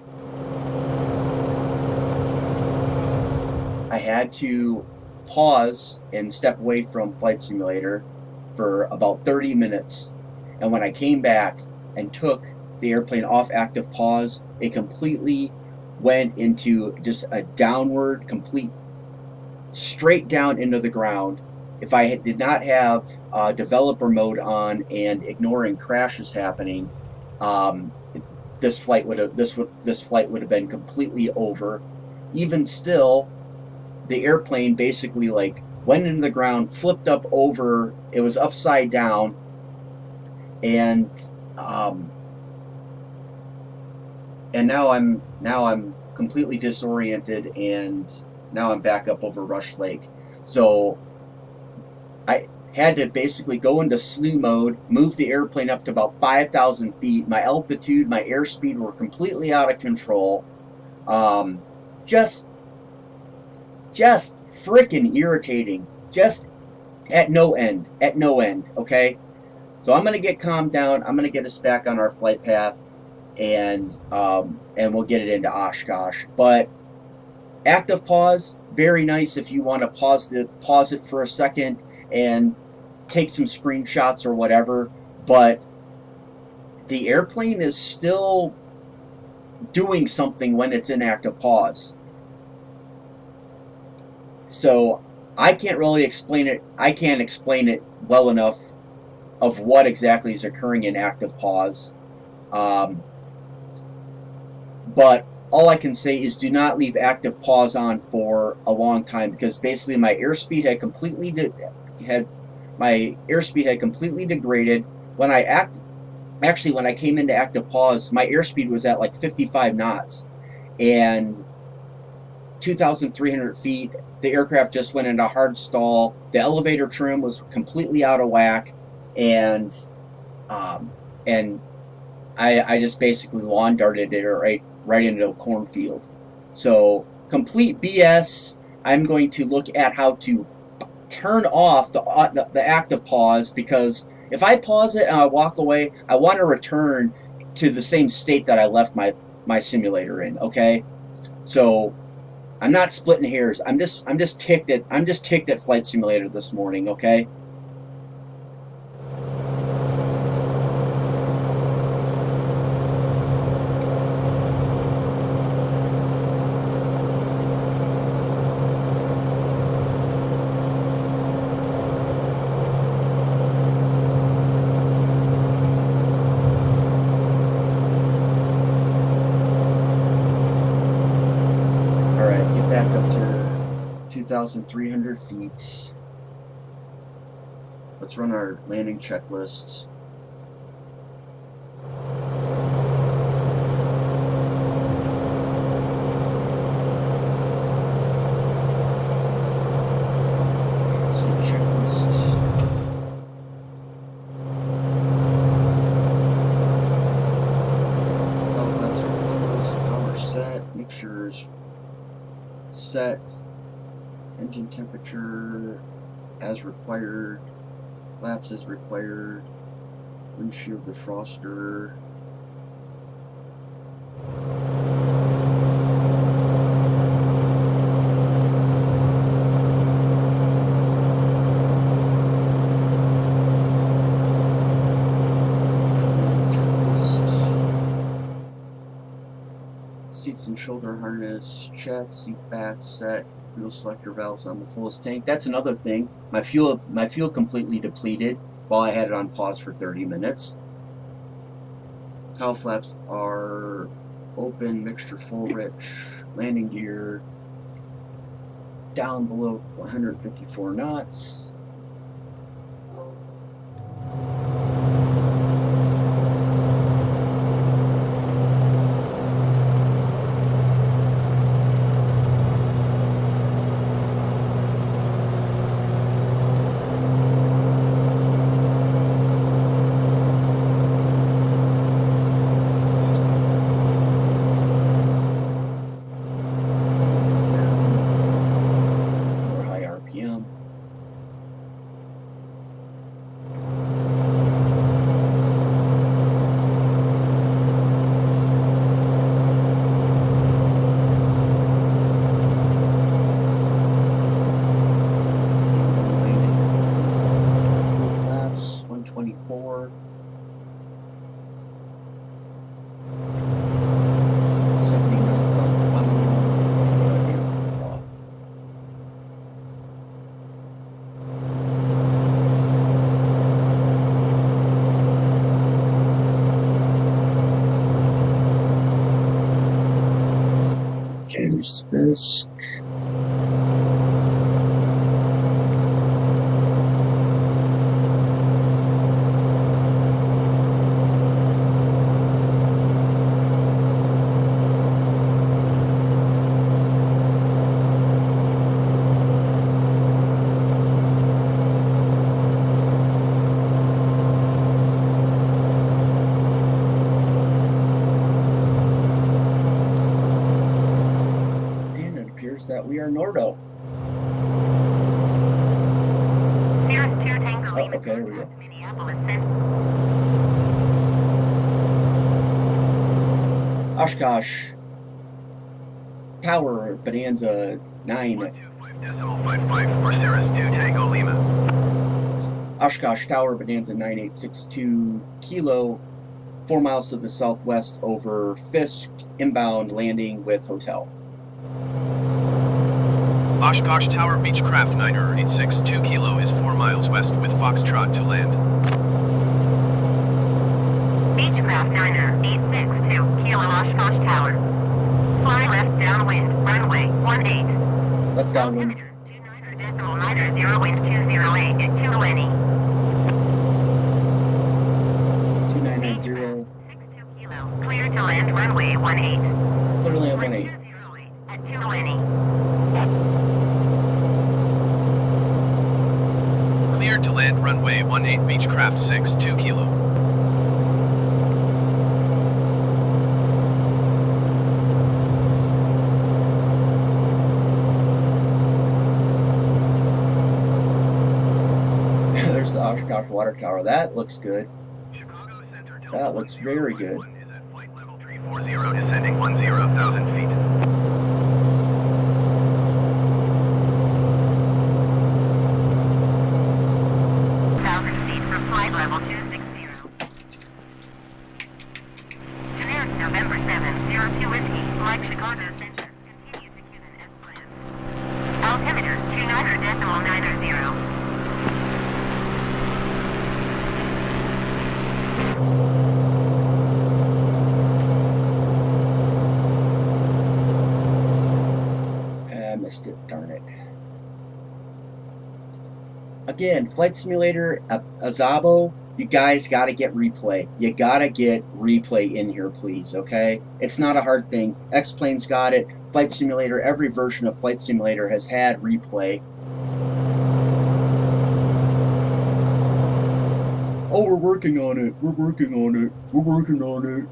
[SPEAKER 1] I had to pause and step away from Flight Simulator for about 30 minutes, and when I came back and took the airplane off active pause, it completely went into just a downward, complete straight down into the ground. If I did not have developer mode on and ignoring crashes happening, this flight would have been completely over. Even still, the airplane basically like went into the ground, flipped up over. It was upside down, and now I'm completely disoriented, and now I'm back up over Rush Lake. So I had to basically go into slew mode, move the airplane up to about 5,000 feet. My altitude, my airspeed were completely out of control. Just freaking irritating, just at no end, okay? So I'm gonna get calmed down. I'm gonna get us back on our flight path, and we'll get it into Oshkosh. But active pause, very nice if you want to pause it for a second and take some screenshots or whatever. But the airplane is still doing something when it's in active pause. So I can't really explain it. I can't explain it well enough of what exactly is occurring in active pause. But all I can say is do not leave active pause on for a long time, because basically my airspeed had completely degraded. When I came into active pause, my airspeed was at like 55 knots, and 2,300 feet. The aircraft just went into hard stall. The elevator trim was completely out of whack, and I just basically lawn darted it right into a cornfield. So complete BS. I'm going to look at how to turn off the active pause, because if I pause it and I walk away, I want to return to the same state that I left my simulator in. Okay, so I'm not splitting hairs. I'm just ticked at Flight Simulator this morning. Okay. Back up to 2,300 feet. Let's run our landing checklist. Set, engine temperature as required, flaps as required, windshield defroster. Seats and shoulder harness check, seat back set, fuel selector valves on the fullest tank. That's another thing. My fuel completely depleted while I had it on pause for 30 minutes. Cowl flaps are open, mixture full rich, landing gear down below 154 knots. Here's Fisk. That we are Nordo. Oh, okay, there we go. Oshkosh Tower, Bonanza 9. Oshkosh Tower, Bonanza 9862 Kilo, 4 miles to the southwest over Fisk, inbound landing with hotel.
[SPEAKER 4] Oshkosh Tower Beechcraft 9862 Kilo is 4 miles west with Foxtrot to land.
[SPEAKER 2] Beechcraft 9862 Kilo Oshkosh Tower. Fly left downwind, runway 18.
[SPEAKER 1] Left downwind.
[SPEAKER 2] 29.90 wind 208 at 220.
[SPEAKER 1] 2990.
[SPEAKER 2] 62 Kilo. Clear to land runway 18.
[SPEAKER 1] Clear to land 18.
[SPEAKER 2] At 220.
[SPEAKER 4] Cleared to land runway 18 Beechcraft 62 Kilo.
[SPEAKER 1] There's the Oshkosh Water Tower. That looks good. That looks very good.
[SPEAKER 3] Is at flight level 340, descending 10,000 feet.
[SPEAKER 2] Level 260. Generic November 702 Whiskey, Mike Chicago Center, continues to Cuban as planned. Altimeter 29.90.
[SPEAKER 1] I missed it, darn it. again, Flight Simulator, Asobo, you guys got to get replay. You got to get replay in here, please, okay? It's not a hard thing. X-Plane's got it. Flight Simulator, every version of Flight Simulator has had replay. Oh, we're working on it. We're working on it. We're working on it.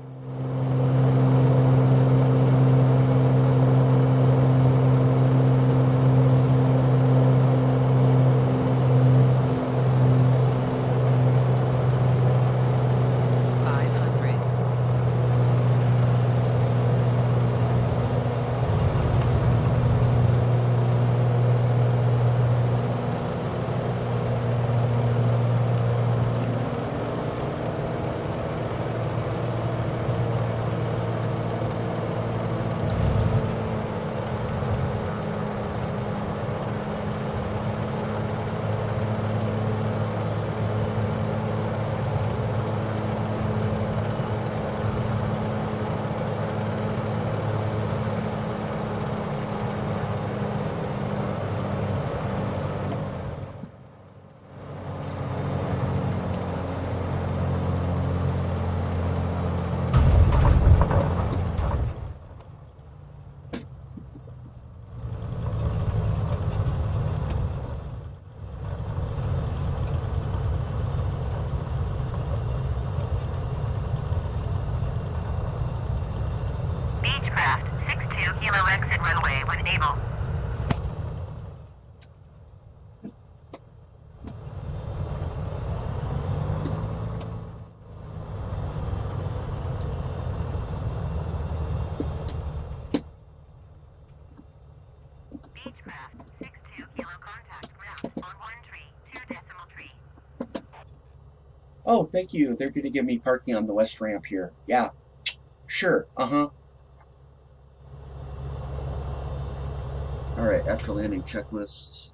[SPEAKER 2] Beechcraft, 62 Kilo exit runway when able. Beechcraft, 62 Kilo contact ground on 132.3.
[SPEAKER 1] Oh, thank you. They're going to give me parking on the west ramp here. Yeah. Sure. Uh-huh. Alright, after landing checklist.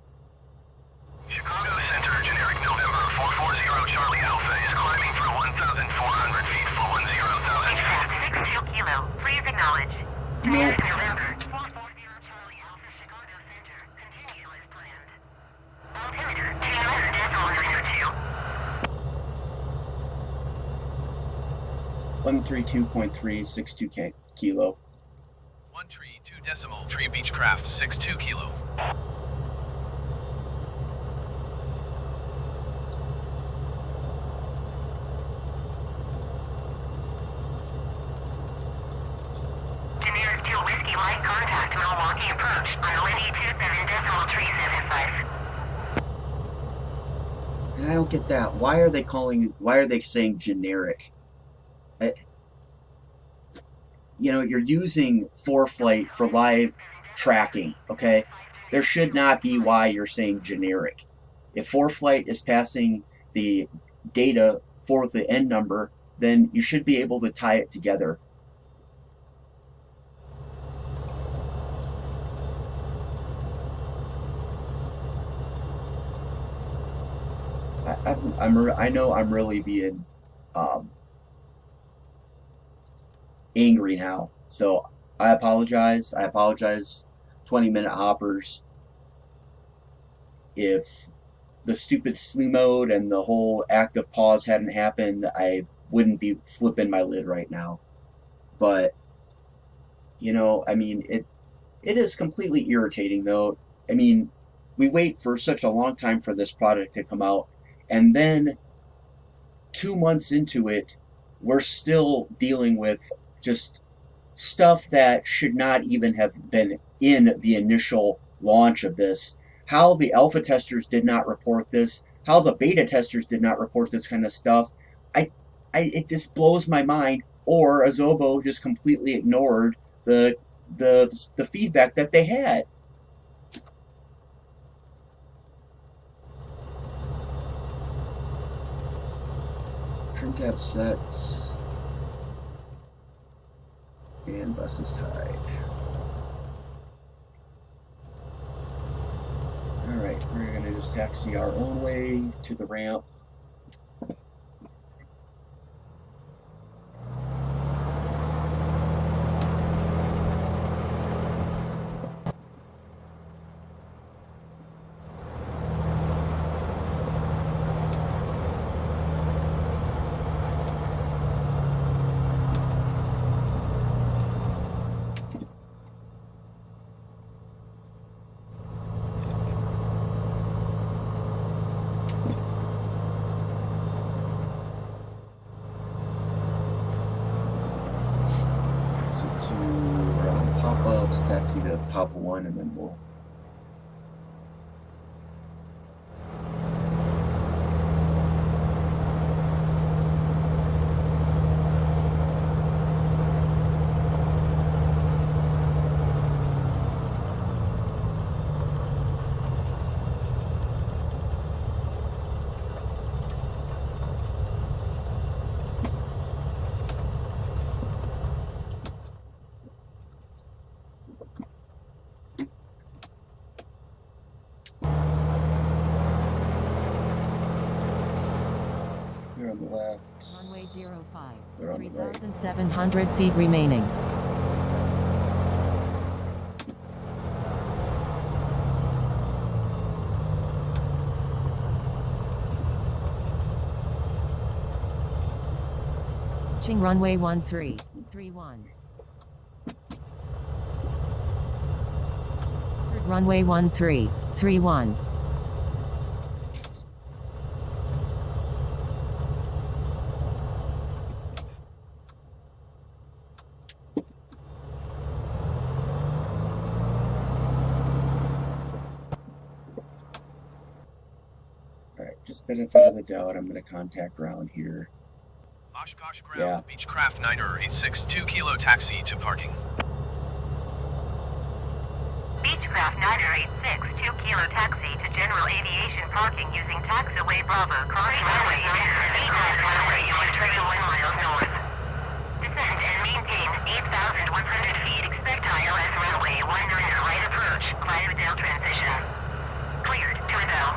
[SPEAKER 3] Chicago Center, generic November 440 Charlie Alpha is climbing for 1,400 feet for 10,000 feet.
[SPEAKER 2] Beechcraft, 62 Kilo, please acknowledge. Generic November 440 Charlie Alpha, Chicago Center, continue as planned. Altimeter 200.902.
[SPEAKER 1] 132.362 kilo.
[SPEAKER 4] 132.3 Beechcraft 62 kilo.
[SPEAKER 2] Generic 2 Whiskey Light contact Milwaukee approach on Lindy 27.375.
[SPEAKER 1] And I don't get that. Why are they saying generic? You know, you're using ForeFlight for live tracking, okay? There should not be why you're saying generic. If ForeFlight is passing the data for the end number, then you should be able to tie it together. I know I'm really being angry now, so I apologize. 20-minute hoppers. If the stupid slew mode and the whole active pause hadn't happened, I wouldn't be flipping my lid right now. But you know, I mean, it is completely irritating though. I mean, we wait for such a long time for this product to come out, and then 2 months into it, we're still dealing with just stuff that should not even have been in the initial launch of this. How the alpha testers did not report this, how the beta testers did not report this kind of stuff, it just blows my mind. Or Asobo just completely ignored the feedback that they had. Trim tab sets. And bus is tied. Alright, we're going to just taxi our own way to the ramp. taxi to Papa 1 and then we'll... They're on the left.
[SPEAKER 5] Runway 05.
[SPEAKER 1] They're on the right.
[SPEAKER 5] 3,700 feet remaining. Reaching runway 1331. Runway 1331.
[SPEAKER 1] Alright, just benefit of the doubt, I'm going to contact ground here.
[SPEAKER 4] Oshkosh ground,
[SPEAKER 1] Yeah.
[SPEAKER 4] Beechcraft 986, 2 kilo taxi to parking.
[SPEAKER 2] Beechcraft 986, 2 kilo taxi to general aviation parking using taxiway Bravo. Cross runway 89 runway, you are turning 1 mile north. Descend and maintain 8,100 feet. Expect ILS runway 19 right approach. Clydesdale transition. Cleared to Adele.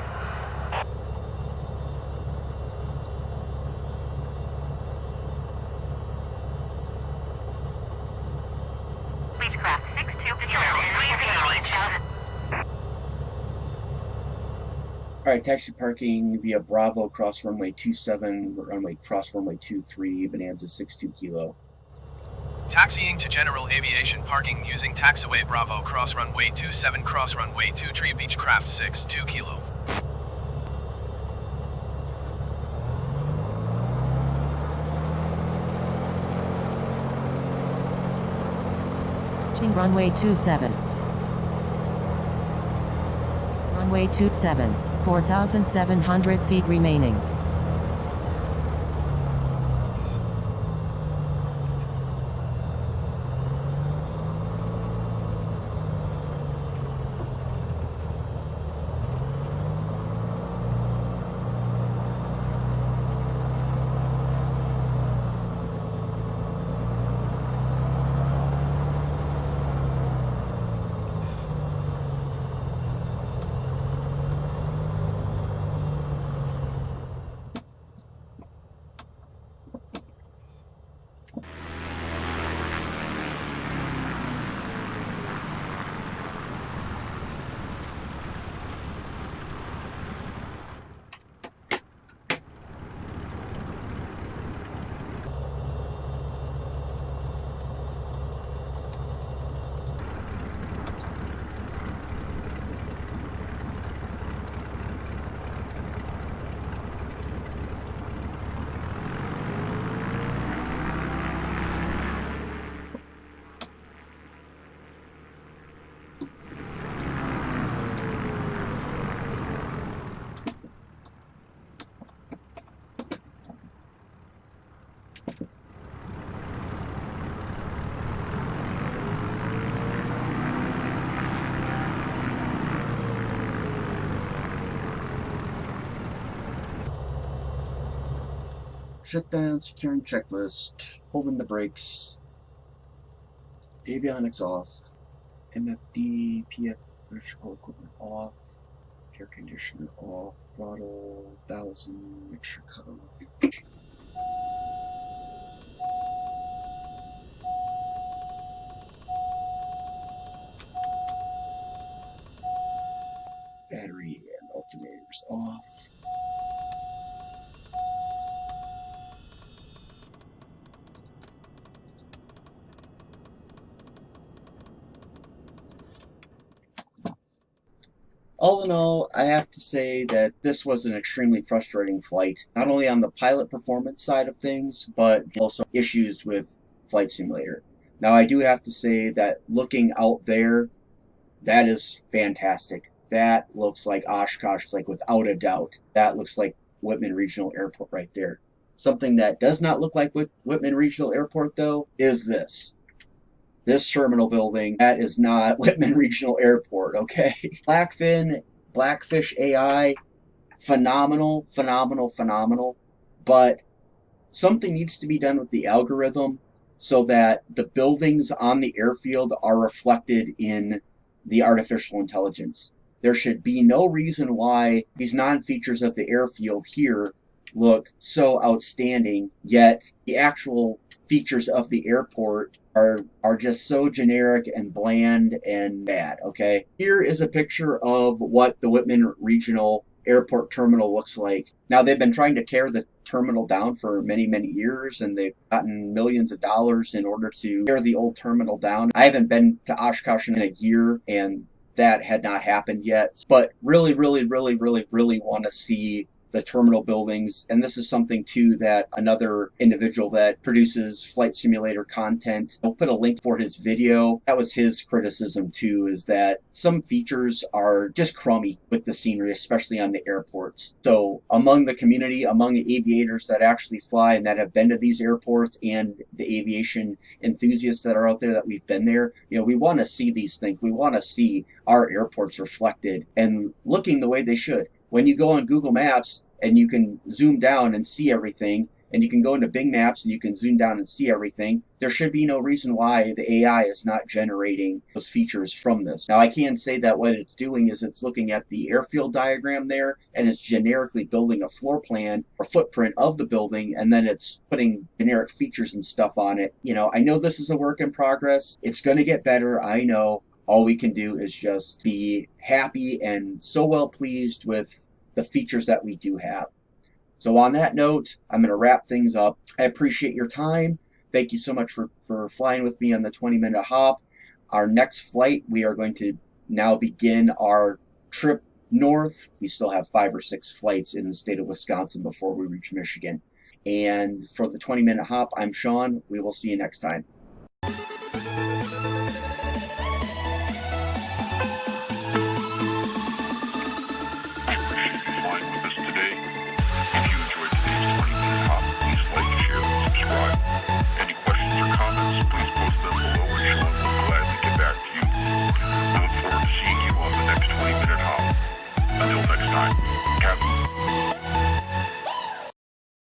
[SPEAKER 2] Beechcraft 62 kilo and 3,000.
[SPEAKER 1] Alright, taxi parking via Bravo, cross runway 27, cross runway 23, Bonanza 62 kilo.
[SPEAKER 4] Taxiing to general aviation parking using taxiway Bravo, cross runway 27, cross runway 23, Beechcraft 6, 2 kilo.
[SPEAKER 5] Reaching runway 27. Runway 27. 4,700 feet remaining.
[SPEAKER 1] Shutdown, securing checklist, holding the brakes, avionics off, MFD, PF, electrical equipment off, air conditioner off, throttle, 1,000, mixture cut off. Battery and alternators off. All in all, I have to say that this was an extremely frustrating flight, not only on the pilot performance side of things, but also issues with Flight Simulator. Now, I do have to say that looking out there, that is fantastic. That looks like Oshkosh, like without a doubt. That looks like Wittman Regional Airport right there. Something that does not look like Wittman Regional Airport, though, is this. This terminal building, that is not Wittman Regional Airport, okay? Blackfish AI, phenomenal, phenomenal, phenomenal. But something needs to be done with the algorithm so that the buildings on the airfield are reflected in the artificial intelligence. There should be no reason why these non-features of the airfield here look so outstanding, yet the actual features of the airport are just so generic and bland and bad, okay? Here is a picture of what the Wittman Regional Airport terminal looks like. Now, they've been trying to tear the terminal down for many, many years, and they've gotten millions of dollars in order to tear the old terminal down. I haven't been to Oshkosh in a year, and that had not happened yet. But really, really, really, really, really want to see the terminal buildings. And this is something too that another individual that produces flight simulator content, I'll put a link for his video. That was his criticism too, is that some features are just crummy with the scenery, especially on the airports. So among the community, among the aviators that actually fly and that have been to these airports, and the aviation enthusiasts that are out there that we've been there, you know, we want to see these things. We want to see our airports reflected and looking the way they should. When you go on Google Maps and you can zoom down and see everything, and you can go into Bing Maps and you can zoom down and see everything, there should be no reason why the AI is not generating those features from this. Now, I can say that what it's doing is it's looking at the airfield diagram there, and it's generically building a floor plan or footprint of the building, and then it's putting generic features and stuff on it. You know, I know this is a work in progress. It's going to get better, I know. All we can do is just be happy and so well pleased with the features that we do have. So on that note, I'm going to wrap things up. I appreciate your time. Thank you so much for flying with me on the 20MinHop. Our next flight, we are going to now begin our trip north. We still have 5 or 6 flights in the state of Wisconsin before we reach Michigan. And for the 20MinHop, I'm Sean. We will see you next time.